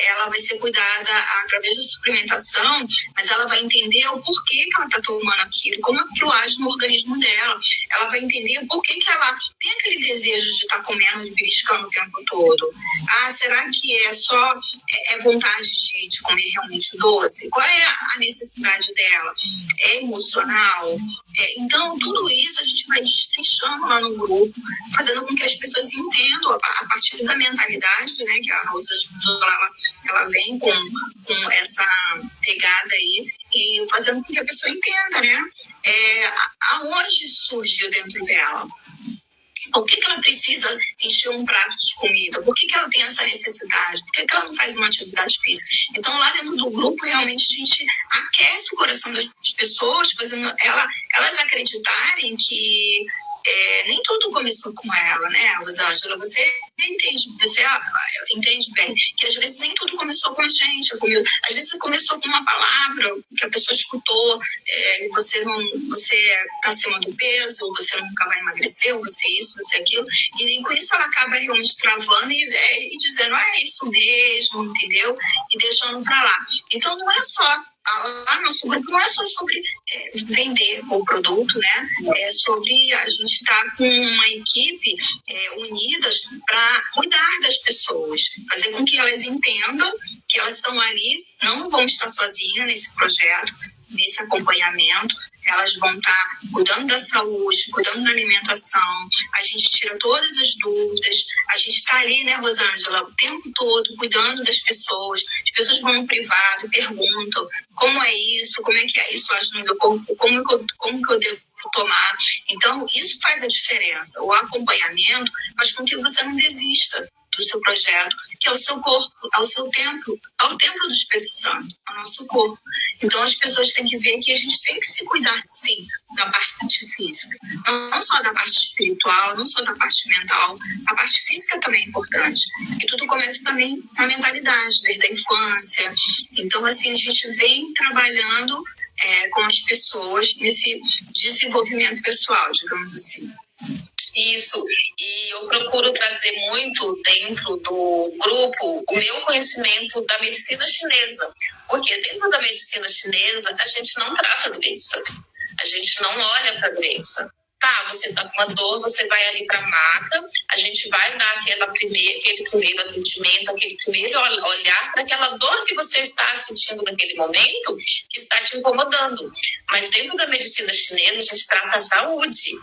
Ela vai ser cuidada através da suplementação, mas ela vai entender o porquê que ela está tomando aquilo, como aquilo age no organismo dela. Ela vai entender o porquê que ela tem aquele desejo de estar comendo, de beliscando o tempo todo. Ah, será que é só vontade de comer realmente doce? Qual é a necessidade dela? É emocional? Então, tudo isso a gente vai destrinchando lá no grupo, fazendo com que as pessoas entendam a partir da mentalidade, né, que a Rosângela ela vem com essa pegada aí, e fazendo com que a pessoa entenda, né, aonde surgiu dentro dela. Por que ela precisa encher um prato de comida? Por que ela tem essa necessidade? Por que ela não faz uma atividade física? Então, lá dentro do grupo, realmente, a gente aquece o coração das pessoas, fazendo elas acreditarem que nem tudo começou com ela, né, Rosângela? Você entende bem que às vezes nem tudo começou com a gente. Às vezes começou com uma palavra que a pessoa escutou, você está acima do peso, ou você nunca vai emagrecer, ou você isso, você aquilo, e com isso ela acaba realmente travando e dizendo, é isso mesmo, entendeu? E deixando para lá. Então não é só lá no nosso grupo, não é só sobre vender o produto, né? É sobre a gente estar com uma equipe unidas para cuidar das pessoas, fazer com que elas entendam que elas estão ali, não vão estar sozinhas nesse projeto, nesse acompanhamento. Elas vão estar cuidando da saúde, cuidando da alimentação, a gente tira todas as dúvidas, a gente está ali, né, Rosângela, o tempo todo cuidando das pessoas. As pessoas vão no privado, perguntam como é isso, como é que é isso, no meu corpo, como que eu devo tomar. Então, isso faz a diferença. O acompanhamento faz com que você não desista do seu projeto, que é o seu corpo, ao seu templo, ao templo do Espírito Santo, ao nosso corpo. Então, as pessoas têm que ver que a gente tem que se cuidar, sim, da parte física. Não só da parte espiritual, não só da parte mental, a parte física também é importante. E tudo começa também na mentalidade, desde a infância. Então, assim, a gente vem trabalhando com as pessoas nesse desenvolvimento pessoal, digamos assim.
Isso, e eu procuro trazer muito dentro do grupo o meu conhecimento da medicina chinesa, porque dentro da medicina chinesa a gente não trata a doença, a gente não olha para a doença. Tá, você está com uma dor, você vai ali para a maca, a gente vai dar aquele primeiro atendimento, aquele primeiro olhar para aquela dor que você está sentindo naquele momento, que está te incomodando. Mas dentro da medicina chinesa a gente trata a saúde.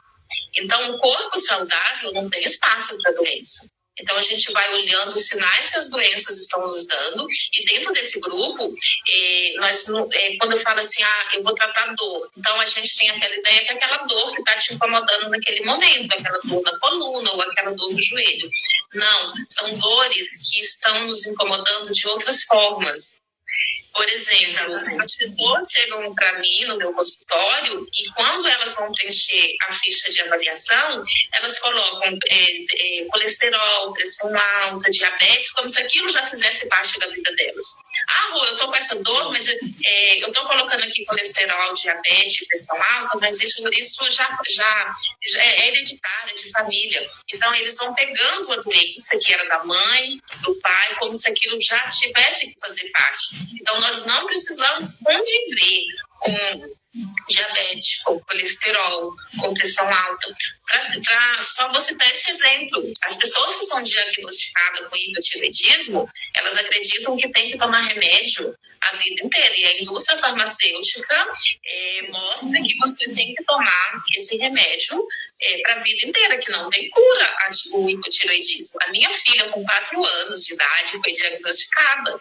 Então, o corpo saudável não tem espaço para doença. Então, a gente vai olhando os sinais que as doenças estão nos dando, e dentro desse grupo, quando eu falo assim, eu vou tratar dor, então a gente tem aquela ideia que é aquela dor que está te incomodando naquele momento, aquela dor na coluna ou aquela dor no joelho. Não, são dores que estão nos incomodando de outras formas. Por exemplo, as pessoas chegam para mim no meu consultório e quando elas vão preencher a ficha de avaliação, elas colocam colesterol, pressão alta, diabetes, como se aquilo já fizesse parte da vida delas. Rô, eu estou com essa dor, mas eu estou colocando aqui colesterol, diabetes, pressão alta, mas isso já é hereditário, de família. Então, eles vão pegando a doença que era da mãe, do pai, como se aquilo já tivesse que fazer parte. Então, nós não precisamos conviver com diabetes, com colesterol, com pressão alta. Só você dar esse exemplo. As pessoas que são diagnosticadas com hipotireoidismo, elas acreditam que tem que tomar remédio a vida inteira. E a indústria farmacêutica mostra que você tem que tomar esse remédio para a vida inteira, que não tem cura o hipotireoidismo. A minha filha, com 4 anos de idade, foi diagnosticada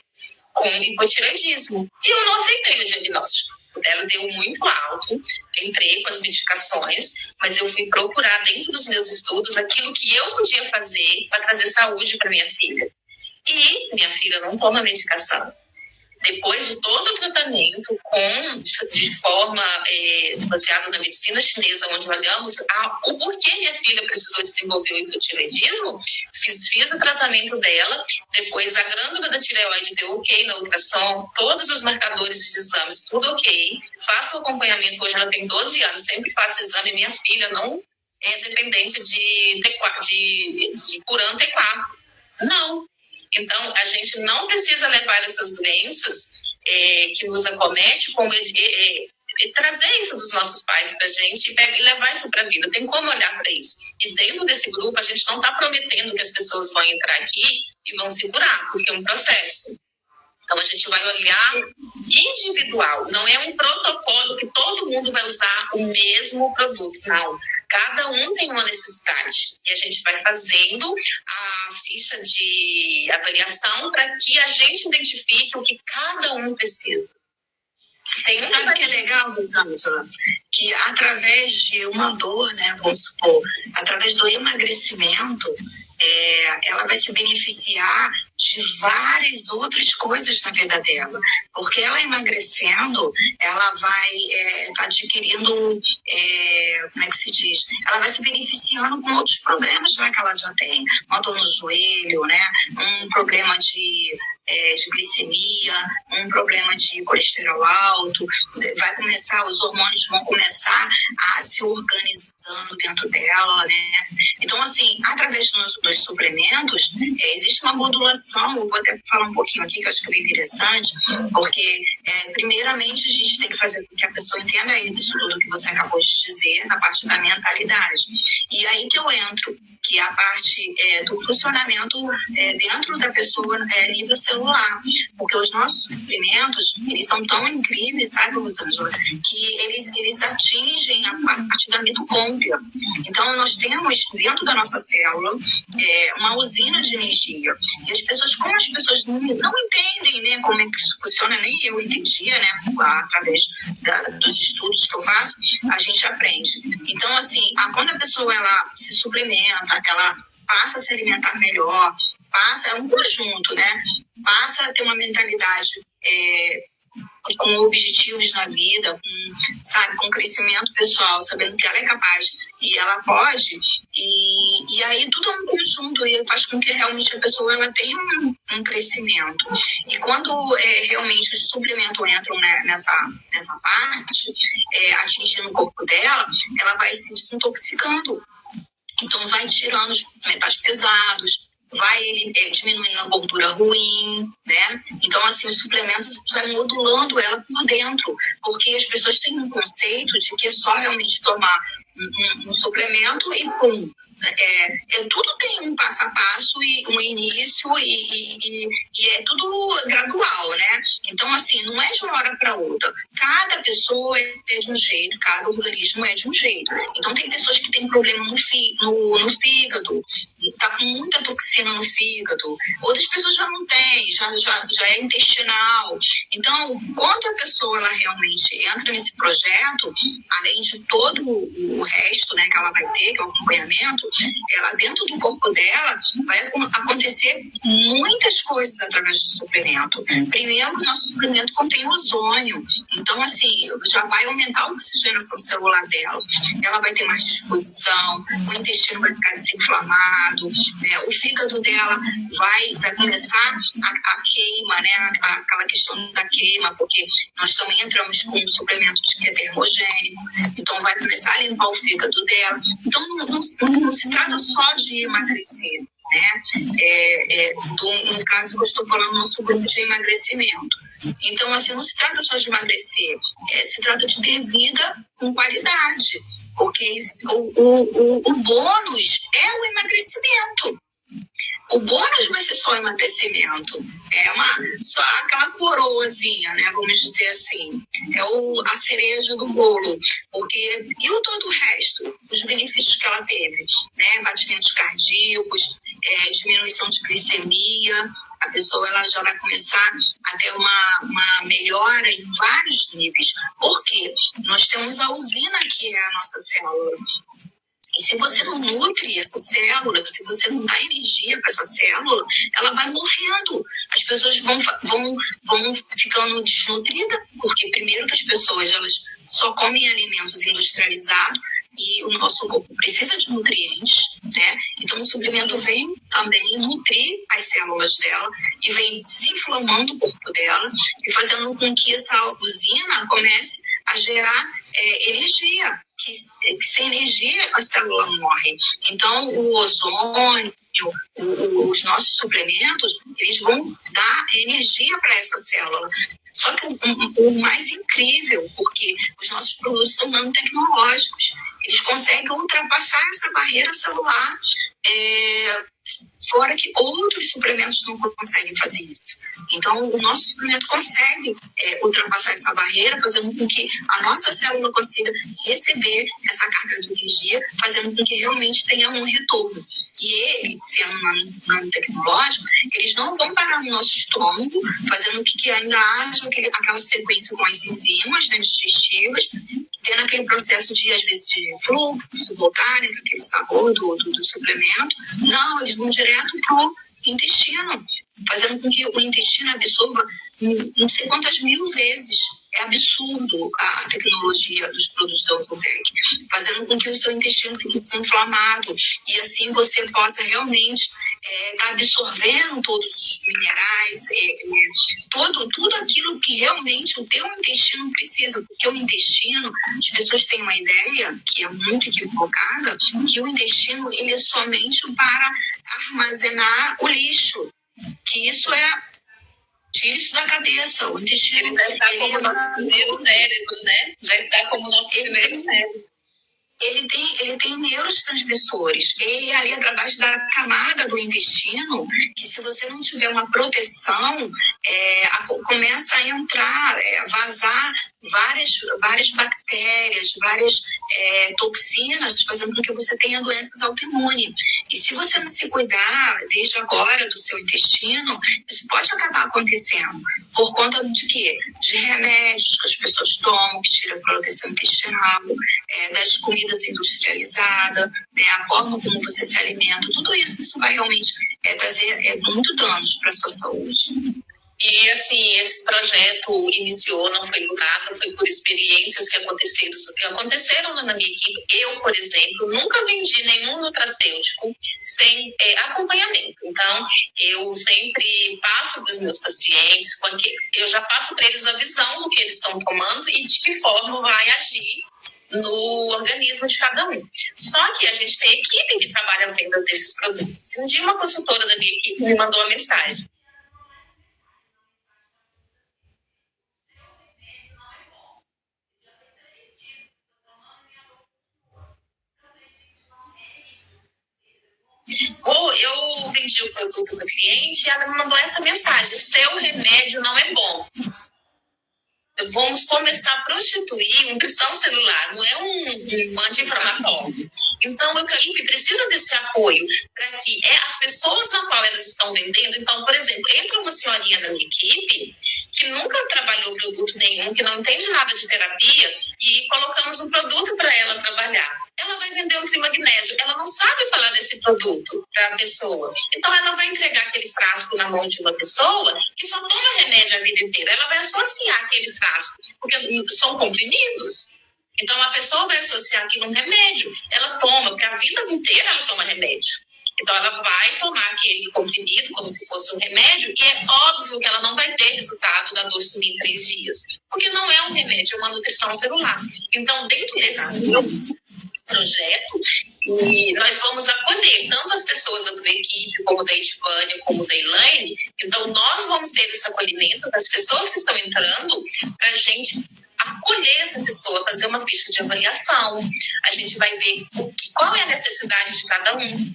com hipotireoidismo. E eu não aceitei o diagnóstico. Ela deu muito alto, entrei com as medicações, mas eu fui procurar dentro dos meus estudos aquilo que eu podia fazer para trazer saúde para minha filha. E minha filha não toma medicação. Depois de todo o tratamento de forma baseada na medicina chinesa, onde olhamos o porquê minha filha precisou desenvolver o hipotireoidismo, fiz o tratamento dela, depois a glândula da tireoide deu ok na ultrassom, todos os marcadores de exames, tudo ok, faço o acompanhamento, hoje ela tem 12 anos, sempre faço o exame, minha filha não é dependente de Puran T4, não. Então, a gente não precisa levar essas doenças que nos acometem, trazer isso dos nossos pais para a gente e levar isso para a vida. Tem como olhar para isso. E dentro desse grupo, a gente não está prometendo que as pessoas vão entrar aqui e vão se curar, porque é um processo. Então, a gente vai olhar individual. Não é um protocolo que todo mundo vai usar o mesmo produto. Não. Cada um tem uma necessidade. E a gente vai fazendo a ficha de avaliação para que a gente identifique o que cada um precisa.
Sabe o que é legal, Rosângela? Que através de uma dor, né, vamos supor, através do emagrecimento, ela vai se beneficiar de várias outras coisas na vida dela, porque ela emagrecendo, ela vai estar adquirindo, como é que se diz? Ela vai se beneficiando com outros problemas já que ela já tem, uma dor no joelho, né? Um problema de glicemia, um problema de colesterol alto, vai começar, os hormônios vão começar a se organizando dentro dela, né? Então, assim, através dos suplementos, existe uma modulação, eu vou até falar um pouquinho aqui, que eu acho que é bem interessante, porque, primeiramente, a gente tem que fazer com que a pessoa entenda isso tudo que você acabou de dizer, na parte da mentalidade. E aí que eu entro, que é a parte do funcionamento dentro da pessoa, nível celular. Porque os nossos suplementos, eles são tão incríveis, sabe, Rosângela, que eles atingem a parte da mitocôndria. Então, nós temos dentro da nossa célula uma usina de energia. E as pessoas, como as pessoas não entendem, né, como é que isso funciona, nem eu entendia, né, através dos estudos que eu faço, a gente aprende. Então, assim, quando a pessoa ela se suplementa, ela passa a se alimentar melhor, é um conjunto, né? Passa a ter uma mentalidade com objetivos na vida, com crescimento pessoal, sabendo que ela é capaz e ela pode, e aí tudo é um conjunto e faz com que realmente a pessoa ela tenha um crescimento. E quando realmente os suplementos entram, né, nessa parte, atingindo o corpo dela, ela vai se desintoxicando. Então, vai tirando os metais pesados, vai diminuindo a gordura ruim, né? Então, assim, os suplementos vai modulando ela por dentro, porque as pessoas têm um conceito de que é só realmente tomar um suplemento e pum, Tudo tem um passo a passo e um início e é tudo gradual, né? Então, assim, não é de uma hora para outra. Cada pessoa é de um jeito, cada organismo é de um jeito. Então, tem pessoas que têm problema no fígado, tá com muita toxina no fígado. Outras pessoas já não têm, já é intestinal. Então, quando a pessoa ela realmente entra nesse projeto, além de todo o resto, né, que ela vai ter, que é o acompanhamento, ela dentro do corpo dela vai acontecer muitas coisas através do suplemento. Primeiro, o nosso suplemento contém ozônio. Então, assim, já vai aumentar a oxigenação celular dela. Ela vai ter mais disposição, o intestino vai ficar desinflamado, né? O fígado dela vai começar a queima, né? Aquela questão da queima, porque nós também entramos com um suplemento que é termogênico, então vai começar a limpar o fígado dela. Então, não se trata só de emagrecer, né? No caso que eu estou falando, nosso grupo de emagrecimento. Então, assim, não se trata só de emagrecer, se trata de ter vida com qualidade, porque o bônus é o emagrecimento. O bônus vai ser só emagrecimento. Só aquela coroazinha, né? Vamos dizer assim. A cereja do bolo. E todo o resto, os benefícios que ela teve, né? Batimentos cardíacos, diminuição de glicemia. A pessoa ela já vai começar a ter uma melhora em vários níveis. Por quê? Nós temos a usina que é a nossa célula. E se você não nutre essa célula, se você não dá energia para essa célula, ela vai morrendo. As pessoas vão ficando desnutridas, porque primeiro que as pessoas elas só comem alimentos industrializados e o nosso corpo precisa de nutrientes, né? Então o suplemento vem também nutrir as células dela e vem desinflamando o corpo dela e fazendo com que essa usina comece a gerar energia. Que sem energia a célula morre. Então, o ozônio, os nossos suplementos, eles vão dar energia para essa célula. Só que o mais incrível, porque os nossos produtos são nanotecnológicos, eles conseguem ultrapassar essa barreira celular, fora que outros suplementos não conseguem fazer isso. Então, o nosso suplemento consegue ultrapassar essa barreira, fazendo com que a nossa célula consiga receber essa carga de energia, fazendo com que realmente tenha um retorno. E ele, sendo nanotecnológico, eles não vão parar no nosso estômago, fazendo com que ainda haja aquela sequência com as enzimas, né, digestivas, tendo aquele processo de, às vezes, de fluxo, voltarem, aquele sabor do suplemento. Não, eles vão direto pro intestino, fazendo com que o intestino absorva não sei quantas mil vezes. É absurdo a tecnologia dos produtos da Ozotec, fazendo com que o seu intestino fique desinflamado e assim você possa realmente estar absorvendo todos os minerais, tudo aquilo que realmente o teu intestino precisa, porque o intestino, as pessoas têm uma ideia que é muito equivocada, que o intestino ele é somente para armazenar o lixo, que isso tira isso da cabeça. O intestino
ele já está como nosso primeiro cérebro, né? Já está como nosso primeiro cérebro.
Ele tem neurotransmissores. E ali através da camada do intestino, que se você não tiver uma proteção, começa a entrar, vazar várias bactérias, várias toxinas, fazendo com que você tenha doenças autoimunes. E se você não se cuidar desde agora do seu intestino, isso pode acabar acontecendo. Por conta de quê? De remédios que as pessoas tomam, que tiram a proteção intestinal, das comidas industrializadas, né, a forma como você se alimenta, tudo isso vai realmente trazer muito danos para a sua saúde.
E, assim, esse projeto iniciou, não foi do nada, foi por experiências que aconteceram na minha equipe. Eu, por exemplo, nunca vendi nenhum nutracêutico sem acompanhamento. Então, eu sempre passo para os meus pacientes, eu já passo para eles a visão do que eles estão tomando e de que forma vai agir no organismo de cada um. Só que a gente tem equipe que trabalha a venda desses produtos. Um dia uma consultora da minha equipe me mandou uma mensagem. vendi o produto do cliente e ela me mandou essa mensagem: seu remédio não é bom. Vamos começar a prostituir um cristão celular, não é um anti-inflamatório. Então, o Eucalipto precisa desse apoio para que as pessoas na qual elas estão vendendo. Então, por exemplo, entra uma senhorinha na minha equipe que nunca trabalhou produto nenhum, que não entende nada de terapia, e colocamos um produto para ela trabalhar. Ela vai vender um trimagnésio, ela não sabe falar desse produto para a pessoa. Então, ela vai entregar aquele frasco na mão de uma pessoa que só toma remédio a vida inteira. Ela vai associar aquele frasco, porque são comprimidos. Então, a pessoa vai associar aquilo a um remédio. Ela toma, porque a vida inteira ela toma remédio. Então, ela vai tomar aquele comprimido como se fosse um remédio, e é óbvio que ela não vai ter resultado da dor sumir em 3 dias, porque não é um remédio, é uma nutrição celular. Então, dentro desse projeto, e nós vamos acolher tanto as pessoas da tua equipe, como da Edivânia, como da Elaine. Então, nós vamos ter esse acolhimento das pessoas que estão entrando, para a gente acolher essa pessoa, fazer uma ficha de avaliação. A gente vai ver qual é a necessidade de cada um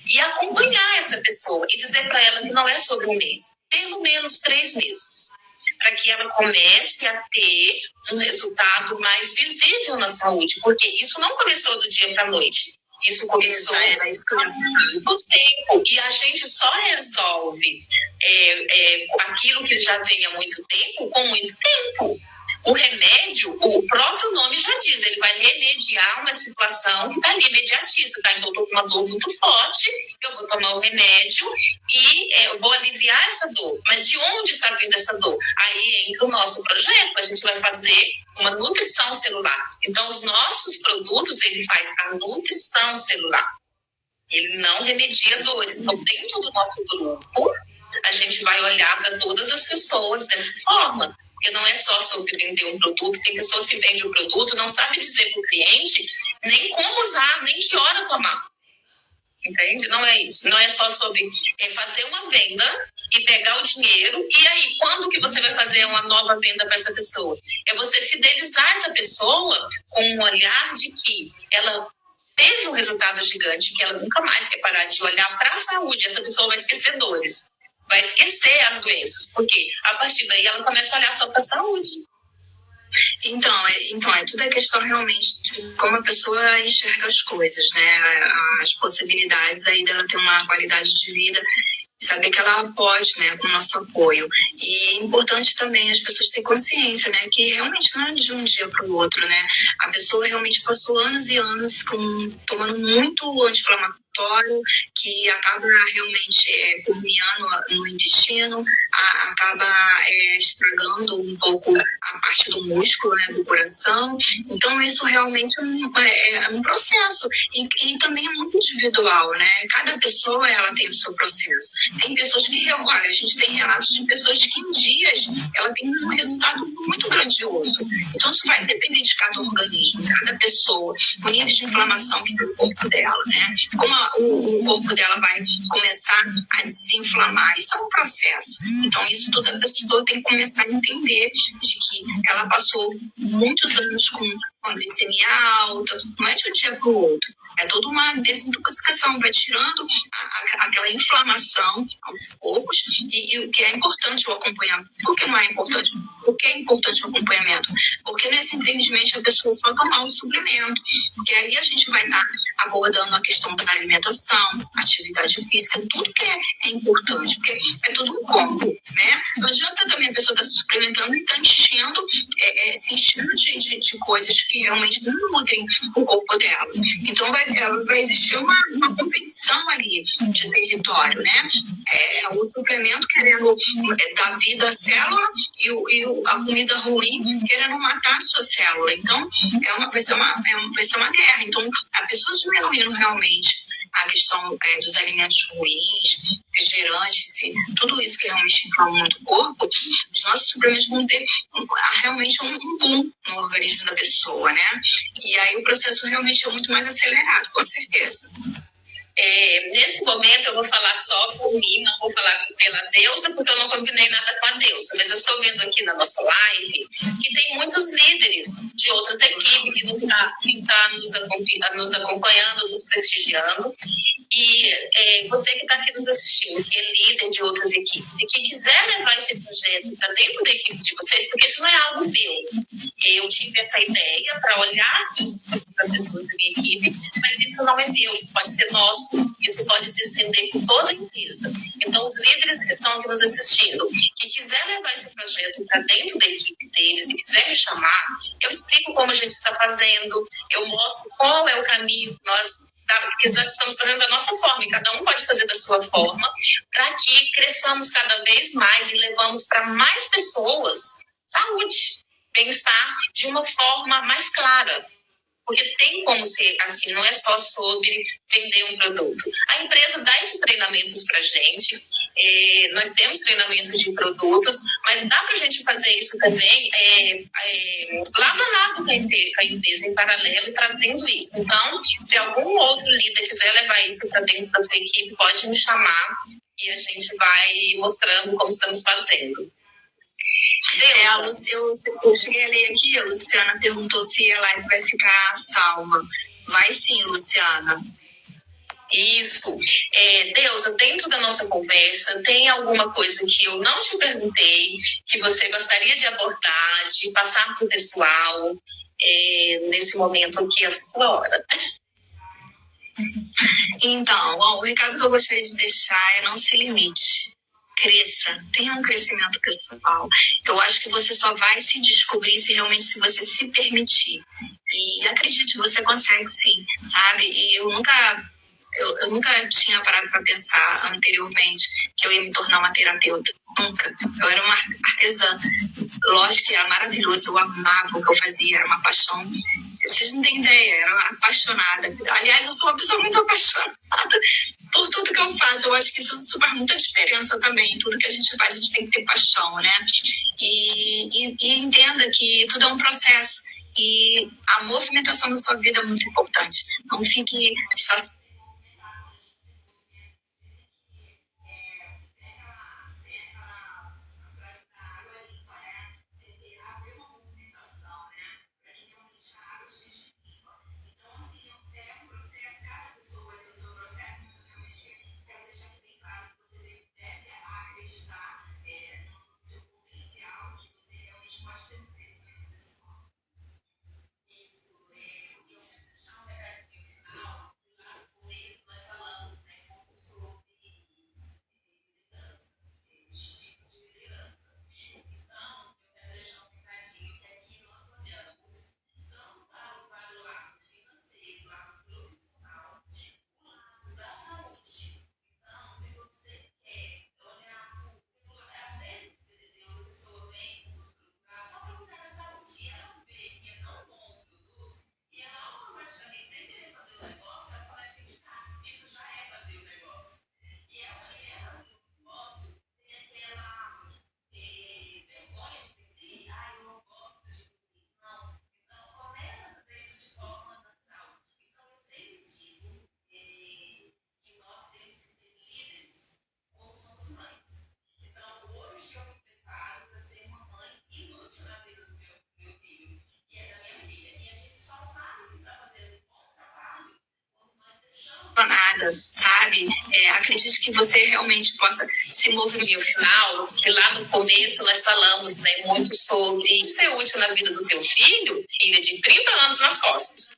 e acompanhar essa pessoa e dizer para ela que não é sobre um mês, pelo menos 3 meses, para que ela comece a ter um resultado mais visível na saúde, porque isso não começou do dia para a noite. Isso começou há muito tempo, e a gente só resolve aquilo que já vem há muito tempo com muito tempo. O remédio, o próprio nome já diz, ele vai remediar uma situação que está ali, imediatista, tá? Então, eu estou com uma dor muito forte, eu vou tomar o remédio e eu vou aliviar essa dor. Mas de onde está vindo essa dor? Aí entra o nosso projeto, a gente vai fazer uma nutrição celular. Então, os nossos produtos, ele faz a nutrição celular. Ele não remedia dores. Então, dentro do nosso grupo, a gente vai olhar para todas as pessoas dessa forma. Porque não é só sobre vender um produto. Tem pessoas que vendem o produto, não sabem dizer para o cliente nem como usar, nem que hora tomar. Entende? Não é isso. Não é só sobre fazer uma venda e pegar o dinheiro. E aí, quando que você vai fazer uma nova venda para essa pessoa? É você fidelizar essa pessoa com um olhar de que ela teve um resultado gigante, que ela nunca mais quer parar de olhar para a saúde. Essa pessoa vai esquecer dores, vai esquecer as doenças, porque a partir daí ela começa a olhar só para a saúde.
Então, tudo é questão realmente de como a pessoa enxerga as coisas, né? As possibilidades aí dela ter uma qualidade de vida, saber que ela pode, né, com o nosso apoio. E é importante também as pessoas terem consciência, né, que realmente não é de um dia para o outro, né? A pessoa realmente passou anos e anos tomando muito anti-inflamatório, que acaba realmente permeando no intestino, acaba estragando um pouco a parte do músculo, né, do coração. Então, isso realmente é um processo. E também é muito individual, né? Cada pessoa, ela tem o seu processo. Tem pessoas que, olha, a gente tem relatos de pessoas que em dias ela tem um resultado muito grandioso. Então, isso vai depender de cada organismo, cada pessoa, o nível de inflamação que tem no corpo dela, né? Como o corpo dela vai começar a desinflamar. Isso é um processo. Então, isso toda pessoa tem que começar a entender de que ela passou muitos anos com uma glicemia alta, não é de um dia para o outro. É toda uma desintoxicação, vai tirando aquela inflamação aos poucos, e o que é importante o acompanhamento. Por que não é importante? Por que é importante o acompanhamento? Porque não é simplesmente a pessoa só tomar um suplemento, porque aí a gente vai estar abordando a questão da alimentação, atividade física, tudo que é importante, porque é tudo um combo, né? Não adianta também a pessoa estar se suplementando e estar enchendo, se enchendo de coisas que realmente não nutrem o corpo dela. Então, vai existir uma competição ali de território, né? O suplemento querendo dar vida à célula e a comida ruim querendo matar a sua célula. Então, vai ser uma guerra. Então, a pessoa diminuindo realmente a questão dos alimentos ruins, refrigerantes, tudo isso que realmente inflama muito o corpo, os nossos suplementos vão ter realmente um boom no organismo da pessoa, né? E aí o processo realmente é muito mais acelerado, com certeza.
Nesse momento eu vou falar só por mim, não vou falar pela deusa, porque eu não combinei nada com a deusa, mas eu estou vendo aqui na nossa live que tem muitos líderes de outras equipes que está nos acompanhando, nos prestigiando, e você que está aqui nos assistindo, que é líder de outras equipes, e que quiser levar esse projeto para dentro da equipe de vocês, porque isso não é algo meu. Eu tive essa ideia para olhar para as pessoas da minha equipe, mas isso não é meu, isso pode ser nosso, isso pode se estender por toda a empresa. Então, os líderes que estão aqui nos assistindo, que quiser levar esse projeto para dentro da equipe deles e quiser me chamar, eu explico como a gente está fazendo, eu mostro qual é o caminho que nós estamos fazendo da nossa forma, e cada um pode fazer da sua forma, para que cresçamos cada vez mais e levamos para mais pessoas saúde, bem-estar de uma forma mais clara. Porque tem como ser assim, não é só sobre vender um produto. A empresa dá esses treinamentos para a gente, nós temos treinamentos de produtos, mas dá para a gente fazer isso também lado a lado com a empresa, em paralelo, trazendo isso. Então, se algum outro líder quiser levar isso para dentro da tua equipe, pode me chamar e a gente vai mostrando como estamos fazendo.
Eu cheguei a ler aqui, a Luciana perguntou se a live vai ficar salva. Vai sim, Luciana.
Isso. Deusa, dentro da nossa conversa, tem alguma coisa que eu não te perguntei, que você gostaria de abordar, de passar para o pessoal, nesse momento aqui, a sua hora?
Então, o recado que eu gostaria de deixar é não se limite. Cresça, tenha um crescimento pessoal. Eu acho que você só vai se descobrir se você se permitir. E acredite, você consegue sim, sabe? E eu nunca tinha parado para pensar anteriormente que eu ia me tornar uma terapeuta. Nunca. Eu era uma artesã. Lógico que era maravilhoso, eu amava o que eu fazia, era uma paixão. Vocês não têm ideia, eu era apaixonada. Aliás, eu sou uma pessoa muito apaixonada por tudo que eu faço. Eu acho que isso faz muita diferença também. Tudo que a gente faz, a gente tem que ter paixão, né? E entenda que tudo é um processo. E a movimentação da sua vida é muito importante. Não fique só... nada, sabe? Acredite que você realmente possa se mover.
No final, que lá no começo nós falamos, né, muito sobre ser útil na vida do teu filho, de 30 anos nas costas.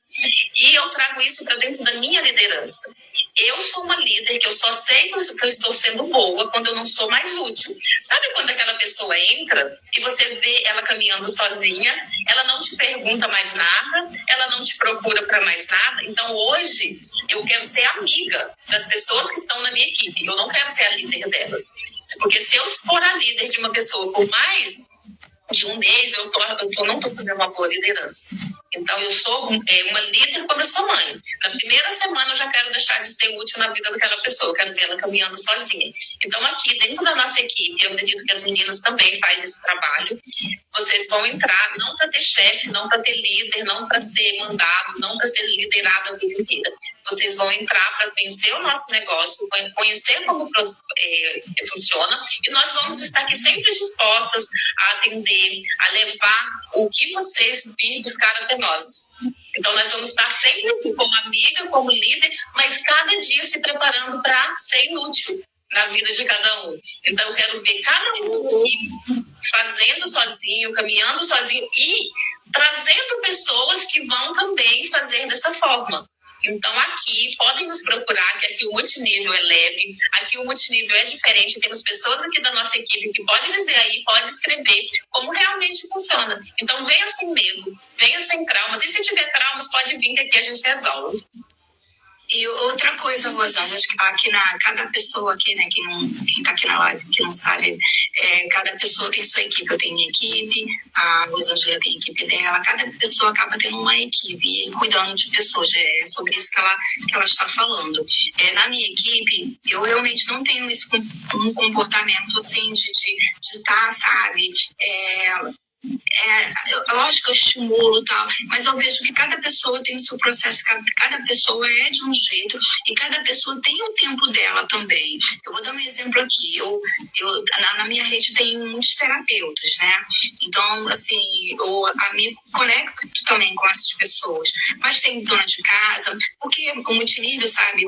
E eu trago isso para dentro da minha liderança. Eu sou uma líder que eu só sei que eu estou sendo boa quando eu não sou mais útil. Sabe quando aquela pessoa entra e você vê ela caminhando sozinha, ela não te pergunta mais nada, ela não te procura para mais nada? Então hoje eu quero ser amiga das pessoas que estão na minha equipe. Eu não quero ser a líder delas. Porque se eu for a líder de uma pessoa por mais de um mês, eu não estou fazendo uma boa liderança. Então, eu sou uma líder quando eu sou mãe. Na primeira semana, eu já quero deixar de ser útil na vida daquela pessoa. Eu quero ver ela caminhando sozinha. Então, aqui, dentro da nossa equipe, eu acredito que as meninas também fazem esse trabalho. Vocês vão entrar não para ter chefe, não para ter líder, não para ser mandado, não para ser liderado a vida inteira. vocês vão entrar para conhecer o nosso negócio, conhecer como funciona, e nós vamos estar aqui sempre dispostas a atender, a levar o que vocês virem buscar até nós. Então, nós vamos estar sempre como amiga, como líder, mas cada dia se preparando para ser inútil na vida de cada um. Então, eu quero ver cada um aqui fazendo sozinho, caminhando sozinho e trazendo pessoas que vão também fazer dessa forma. Então, aqui, podem nos procurar, que aqui o multinível é leve, aqui o multinível é diferente, temos pessoas aqui da nossa equipe que pode dizer aí, pode escrever como realmente funciona. Então, venha sem medo, venha sem traumas, e se tiver traumas, pode vir que aqui a gente resolve.
E outra coisa, Rosângela, acho que aqui cada pessoa aqui, né, quem tá aqui na live, que não sabe, cada pessoa tem sua equipe. Eu tenho minha equipe, a Rosângela tem a equipe dela, cada pessoa acaba tendo uma equipe e cuidando de pessoas. É sobre isso que ela está falando. Na minha equipe, eu realmente não tenho um comportamento assim de estar, sabe, lógico que eu estimulo e tal, mas eu vejo que cada pessoa tem o seu processo, cada pessoa é de um jeito e cada pessoa tem o tempo dela também. Eu vou dar um exemplo aqui. Na minha rede tem muitos terapeutas, né? Então, assim, eu me conecto também com essas pessoas, mas tem dona de casa, porque o multinível, sabe,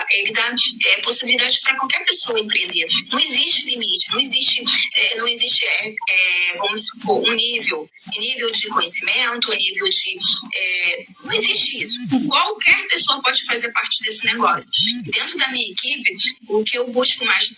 ele dá possibilidade para qualquer pessoa empreender. Não existe limite, não existe vamos supor, um nível de conhecimento, nível de... não existe isso. Qualquer pessoa pode fazer parte desse negócio. Dentro da minha equipe, o que eu busco mais...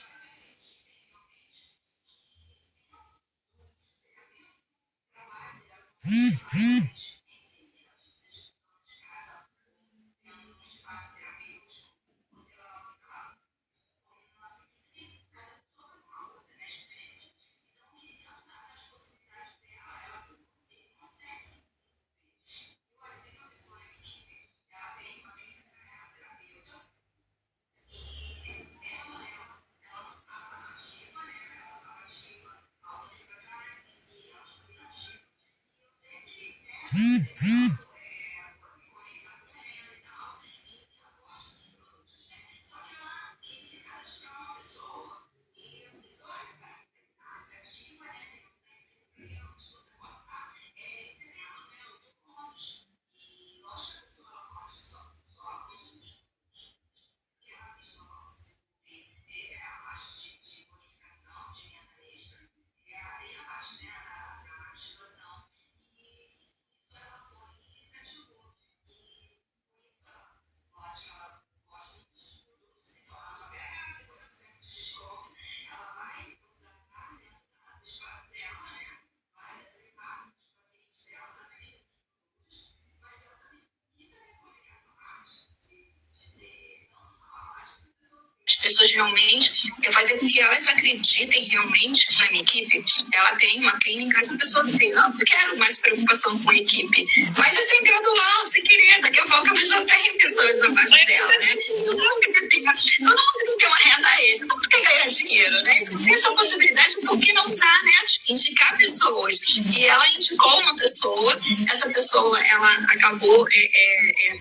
As pessoas realmente, fazer com que elas acreditem realmente na minha equipe. Ela tem uma clínica, essa pessoa tem, não quero mais preocupação com a equipe, mas é sem gradual, sem querer, daqui a pouco ela já tem pessoas abaixo dela, né? Todo mundo tem uma renda extra, todo mundo quer ganhar dinheiro, né? Se você tem essa possibilidade, por que não usar, né? Indicar pessoas. E ela indicou uma pessoa, essa pessoa, ela acabou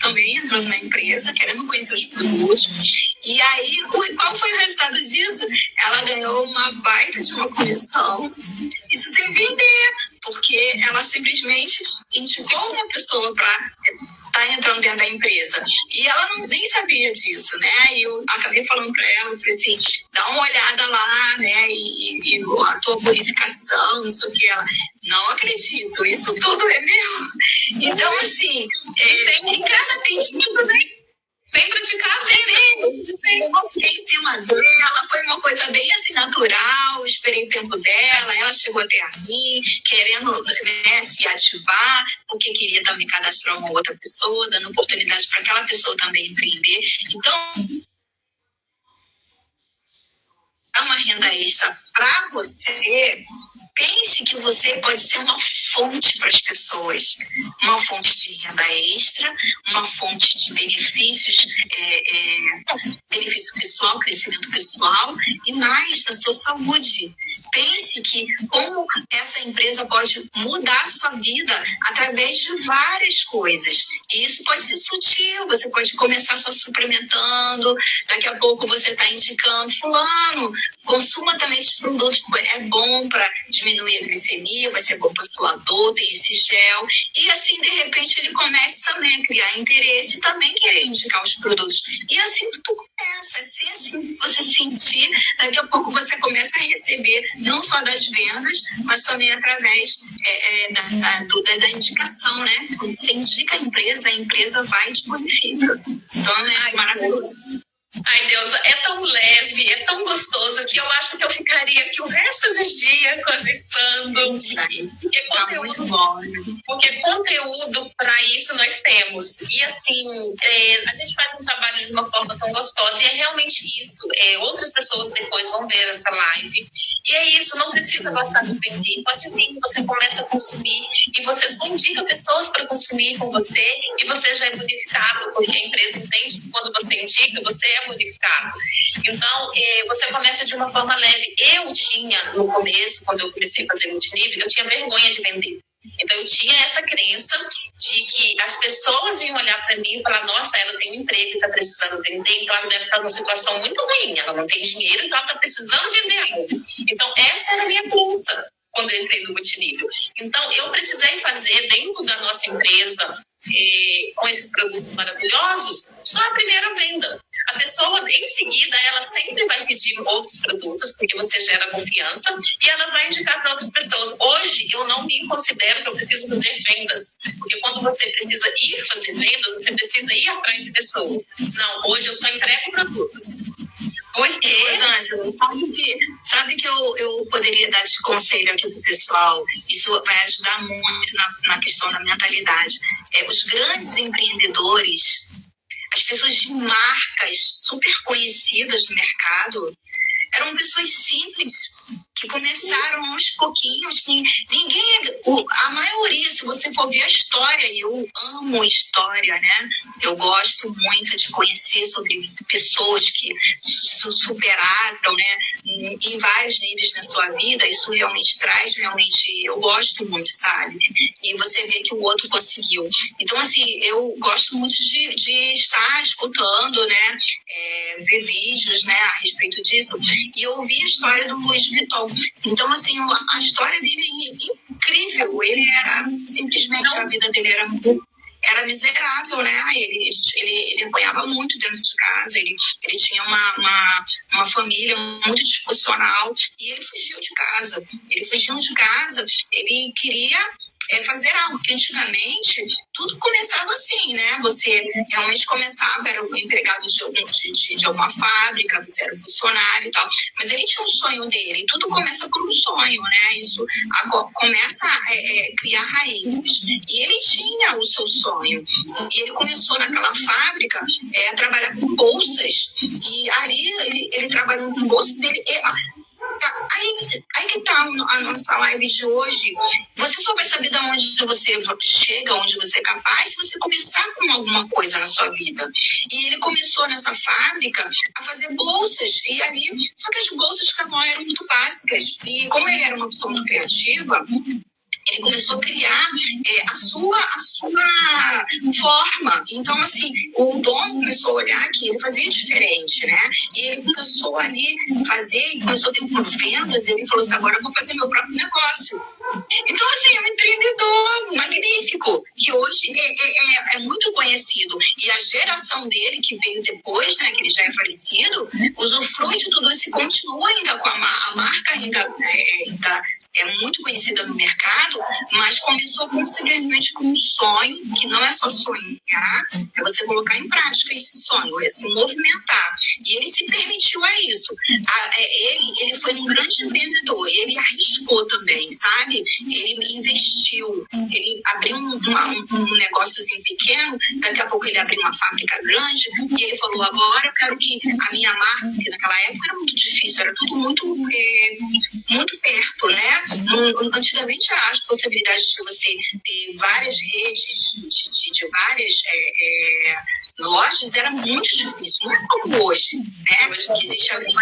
também entrando na empresa, querendo conhecer os produtos, e aí, qual foi o resultado disso? Ela ganhou uma baita de uma comissão, isso sem vender, porque ela simplesmente indicou uma pessoa para estar entrando dentro da empresa. E ela nem sabia disso, né? E eu acabei falando para ela, eu falei assim, dá uma olhada lá, né? E a tua bonificação, não sei o que. Ela, não acredito, isso tudo é meu. Então, assim, em cada pedido, né?
Sem praticar,
eu não fiquei em cima dela, foi uma coisa bem assim natural, esperei o tempo dela, ela chegou até a mim, querendo, né, se ativar, porque queria também cadastrar uma outra pessoa, dando oportunidade para aquela pessoa também empreender. Então, é uma renda extra para você. Pense que você pode ser uma fonte para as pessoas, uma fonte de renda extra, uma fonte de benefícios, benefício pessoal, crescimento pessoal e mais da sua saúde. pense que como essa empresa pode mudar a sua vida através de várias coisas. E isso pode ser sutil, você pode começar só suplementando, daqui a pouco você está indicando, fulano, consuma também esses produtos, é bom para diminuir a glicemia, vai ser bom para sua dor, tem esse gel. E assim, de repente, ele começa também a criar interesse e também querer indicar os produtos. E assim tudo começa, assim você sentir, daqui a pouco você começa a receber não só das vendas, mas também através da indicação, né? Quando você indica a empresa vai e te bonifica. Então, é maravilhoso.
Ai, Deus, é tão leve, é tão gostoso que eu acho que eu ficaria aqui o resto do dia conversando. Porque conteúdo para isso nós temos. E assim, a gente faz um trabalho de uma forma tão gostosa. E é realmente isso. Outras pessoas depois vão ver essa live. E é isso, não precisa gostar de vender. Pode vir, você começa a consumir e você só indica pessoas para consumir com você e você já é bonificado, porque a empresa entende que quando você indica, você é bonificado. Então, você começa de uma forma leve. Eu tinha, no começo, quando eu comecei a fazer multinível, eu tinha vergonha de vender. Então, eu tinha essa crença de que as pessoas iam olhar para mim e falar, nossa, ela tem um emprego e está precisando vender, então ela deve estar numa situação muito ruim, ela não tem dinheiro, então ela está precisando vender algo. Então, essa era a minha crença quando eu entrei no multinível. Então, eu precisei fazer dentro da nossa empresa, com esses produtos maravilhosos, só a primeira venda. A pessoa, em seguida, ela sempre vai pedir outros produtos, porque você gera confiança, e ela vai indicar para outras pessoas. Hoje, eu não me considero que eu preciso fazer vendas, porque quando você precisa ir fazer vendas, você precisa ir atrás de pessoas. Não, hoje eu só entrego produtos.
Porque, Ângela, sabe que eu poderia dar de conselho aqui pro pessoal? Isso vai ajudar muito na questão da mentalidade. Os grandes empreendedores, as pessoas de marcas super conhecidas no mercado, eram pessoas simples, que começaram aos pouquinhos. A maioria, se você for ver a história, e eu amo história, né? Eu gosto muito de conhecer sobre pessoas que superaram, né? Em vários níveis na sua vida, isso realmente traz, eu gosto muito, sabe? E você vê que o outro conseguiu. Então, assim, eu gosto muito de estar escutando, né? Ver vídeos, né? A respeito disso. E eu ouvi a história do Louis Vuitton. Então, assim, a história dele é incrível. Ele era, simplesmente, a vida dele era miserável, né? Ele apanhava muito dentro de casa, ele tinha uma família muito disfuncional e ele fugiu de casa. Ele queria fazer algo, que antigamente tudo começava assim, né? Você realmente começava, era um empregado de alguma fábrica, você era funcionário e tal, mas ele tinha um sonho dele, e tudo começa por um sonho, né? Isso começa a criar raízes, e ele tinha o seu sonho, e ele começou naquela fábrica a trabalhar com bolsas, e ali ele trabalhando com bolsas, aí que tá a nossa live de hoje. Você só vai saber de onde você chega, onde você é capaz, se você começar com alguma coisa na sua vida. E ele começou nessa fábrica a fazer bolsas, e ali, só que as bolsas eram muito básicas. E como ele era uma pessoa muito criativa, ele começou a criar a sua forma. Então, assim, o dono começou a olhar que ele fazia diferente, né? E ele começou ali começou a ter vendas, e ele falou assim, agora eu vou fazer meu próprio negócio. Então, assim, é um empreendedor magnífico, que hoje é muito conhecido. E a geração dele, que veio depois, né, que ele já é falecido, usufrui de tudo isso e continua ainda com a marca, ainda é muito conhecida no mercado, mas começou simplesmente com um sonho, que não é só sonhar, é você colocar em prática esse sonho, é se movimentar. E ele se permitiu a isso. Ele foi um grande empreendedor, ele arriscou também, sabe? Ele investiu, ele abriu um negóciozinho pequeno, daqui a pouco ele abriu uma fábrica grande, e ele falou, agora eu quero que a minha marca, que naquela época era muito difícil, era tudo muito perto, né? Antigamente, as possibilidades de você ter várias redes, de várias lojas era muito difícil, não é como hoje, né? Que existe a venda,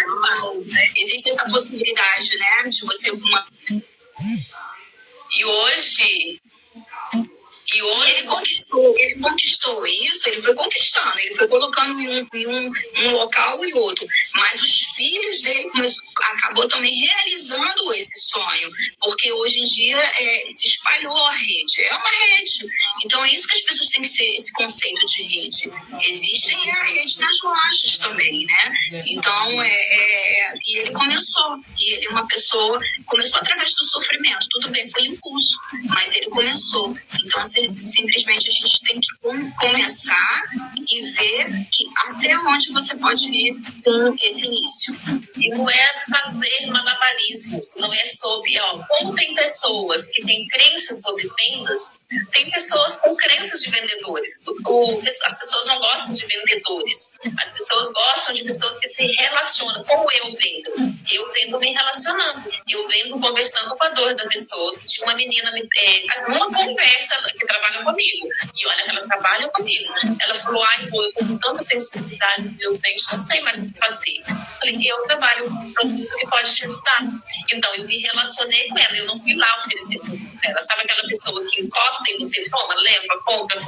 existe essa possibilidade, né? De você
E hoje
E ele conquistou isso, ele foi conquistando, ele foi colocando em um local e outro. Mas os filhos dele acabou também realizando esse sonho, porque hoje em dia se espalhou a rede, é uma rede. Então é isso que as pessoas têm que ser, esse conceito de rede. Existem a rede nas lojas também, né? Então, e ele começou, e ele é uma pessoa, começou através do sofrimento, tudo bem, foi impulso, mas ele começou. Então, simplesmente a gente tem que começar e ver que até onde você pode ir com esse início.
E não é fazer malabarismos, não é sobre, como tem pessoas que têm crenças sobre vendas, tem pessoas com crenças de vendedores. As pessoas não gostam de vendedores, as pessoas gostam de pessoas que se relacionam. Como eu vendo? Eu vendo me relacionando, eu vendo conversando com a dor da pessoa. Tinha uma menina numa conversa que trabalha comigo, e olha que ela trabalha comigo. Ela falou, eu tô com tanta sensibilidade nos meus dentes, não sei mais o que fazer. Eu falei, eu trabalho com um produto que pode te ajudar. Então, eu me relacionei com ela, eu não fui lá oferecer tudo pra ela. Sabe aquela pessoa que encosta em você, toma, leva, compra.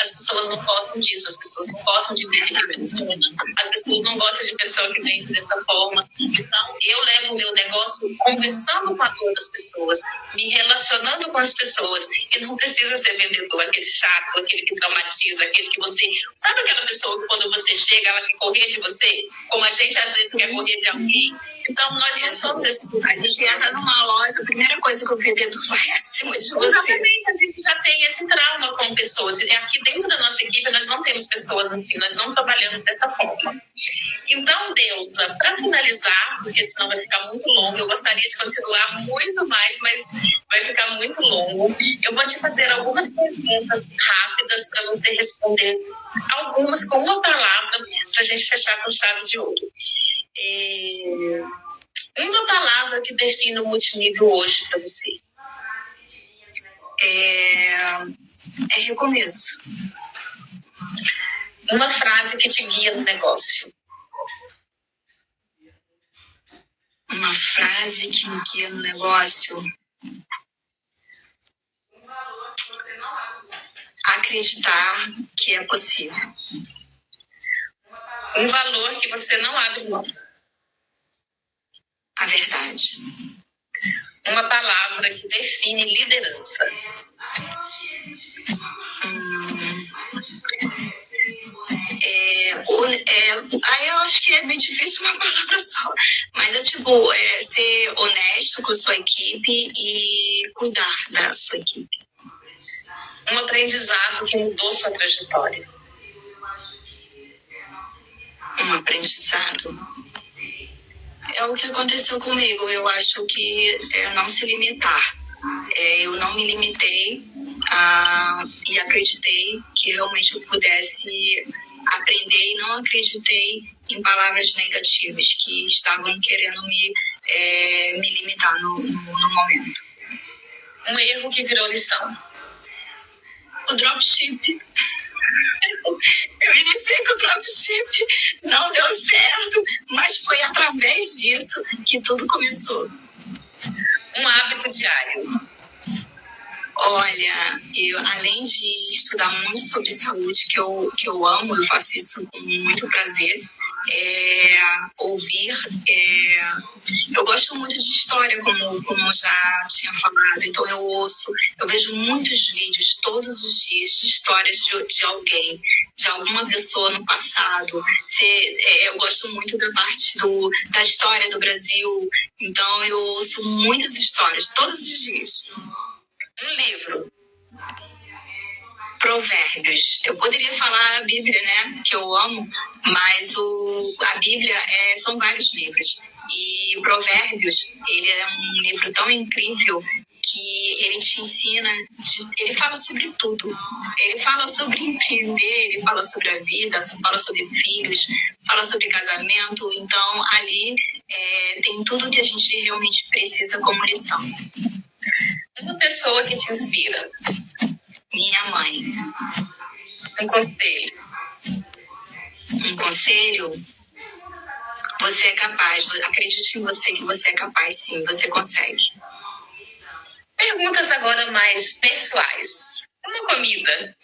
As pessoas não gostam disso, as pessoas não gostam de vender pessoa, as pessoas não gostam de pessoa que vende dessa forma. Então, eu levo o meu negócio conversando com a dor das pessoas, me relacionando com as pessoas, e não precisa ser vendedor, aquele chato, aquele que traumatiza, aquele que você... Sabe aquela pessoa que quando você chega, ela quer correr de você? Como a gente às vezes quer correr de alguém. Então, nós não somos esse tipo.
A gente entra numa loja, a primeira coisa que o vendedor vai acima de você.
Exatamente, a gente já tem esse trauma com pessoas. E aqui dentro da nossa equipe, nós não temos pessoas assim, nós não trabalhamos dessa forma. Então, Deusa, para finalizar, porque senão vai ficar muito longo, eu gostaria de continuar muito mais, mas vai ficar muito longo. Eu vou te fazer algumas perguntas rápidas para você responder algumas com uma palavra, para a gente fechar com chave de ouro. Uma palavra que define o multinível hoje para você.
É recomeço.
Uma frase que te guia no negócio.
Uma frase que me guia no negócio. Acreditar que é possível.
Um valor que você não abre mão.
A verdade.
Uma palavra que define liderança.
Eu acho que é bem difícil uma palavra só. Mas é ser honesto com a sua equipe e cuidar da sua equipe.
Um aprendizado que mudou sua trajetória.
Um aprendizado. É o que aconteceu comigo. Eu acho que não se limitar. Eu não me limitei e acreditei que realmente eu pudesse aprender e não acreditei em palavras negativas que estavam querendo me limitar no momento.
Um erro que virou lição.
O dropship. Eu iniciei com o dropship, não deu certo, mas foi através disso que tudo começou.
Um hábito diário.
Olha, além de estudar muito sobre saúde, que eu amo, eu faço isso com muito prazer, ouvir. Eu gosto muito de história, como eu já tinha falado, então eu vejo muitos vídeos todos os dias de histórias de alguém, de alguma pessoa no passado. Eu gosto muito da parte da história do Brasil, então eu ouço muitas histórias todos os dias.
Um livro.
Provérbios. Eu poderia falar a Bíblia, né? Que eu amo, mas a Bíblia são vários livros. E Provérbios, ele é um livro tão incrível que ele te ensina, ele fala sobre tudo. Ele fala sobre empreender, ele fala sobre a vida, fala sobre filhos, fala sobre casamento. Então, ali tem tudo que a gente realmente precisa como lição.
Uma pessoa que te inspira.
Minha mãe.
Um conselho.
um conselho, você é capaz, acredite em você que você é capaz, sim, você consegue.
Perguntas agora mais pessoais. Uma comida.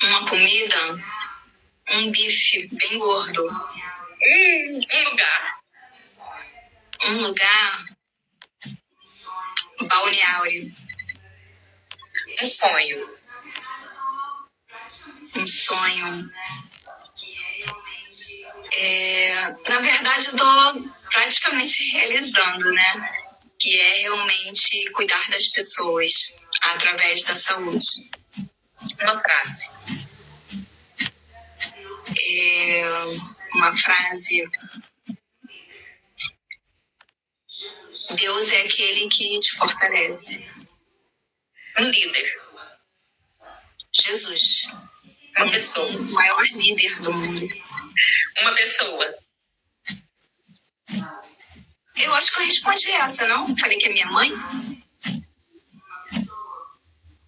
Uma comida, um bife bem gordo.
Um lugar.
Um lugar, Balneário.
Um sonho.
Um sonho. Na verdade, eu tô praticamente realizando, né? Que é realmente cuidar das pessoas através da saúde.
Uma frase.
Uma frase. Deus é aquele que te fortalece.
Um líder.
Jesus.
Uma pessoa.
O maior líder do mundo.
Uma pessoa.
Eu acho que eu respondi essa, não? Falei que é minha mãe?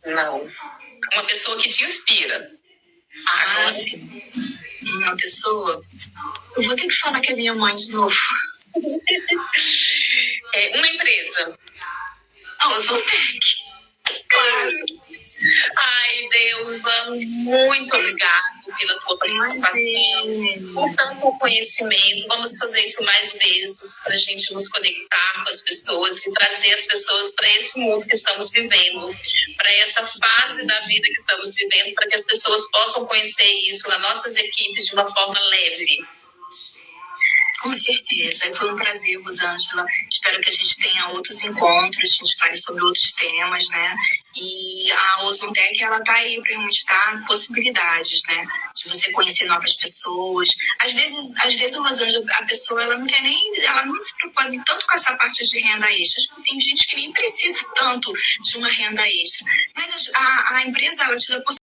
Não. Uma pessoa que te inspira.
Ah, sim. Uma pessoa. Eu vou ter que falar que é minha mãe de novo.
Uma empresa.
A Ozotec. Claro.
Ai, Deusa, muito obrigada pela tua participação, por tanto conhecimento. Vamos fazer isso mais vezes para a gente nos conectar com as pessoas e trazer as pessoas para esse mundo que estamos vivendo, para essa fase da vida que estamos vivendo, para que as pessoas possam conhecer isso nas nossas equipes de uma forma leve.
Com certeza. Foi um prazer, Rosângela. Espero que a gente tenha outros encontros, a gente fale sobre outros temas, né? E a Ozontec, ela tá aí para realmente dar possibilidades, né? De você conhecer novas pessoas. Às vezes, Rosângela, a pessoa, ela não se preocupa tanto com essa parte de renda extra. Tem gente que nem precisa tanto de uma renda extra. Mas a empresa, ela te dá possibilidade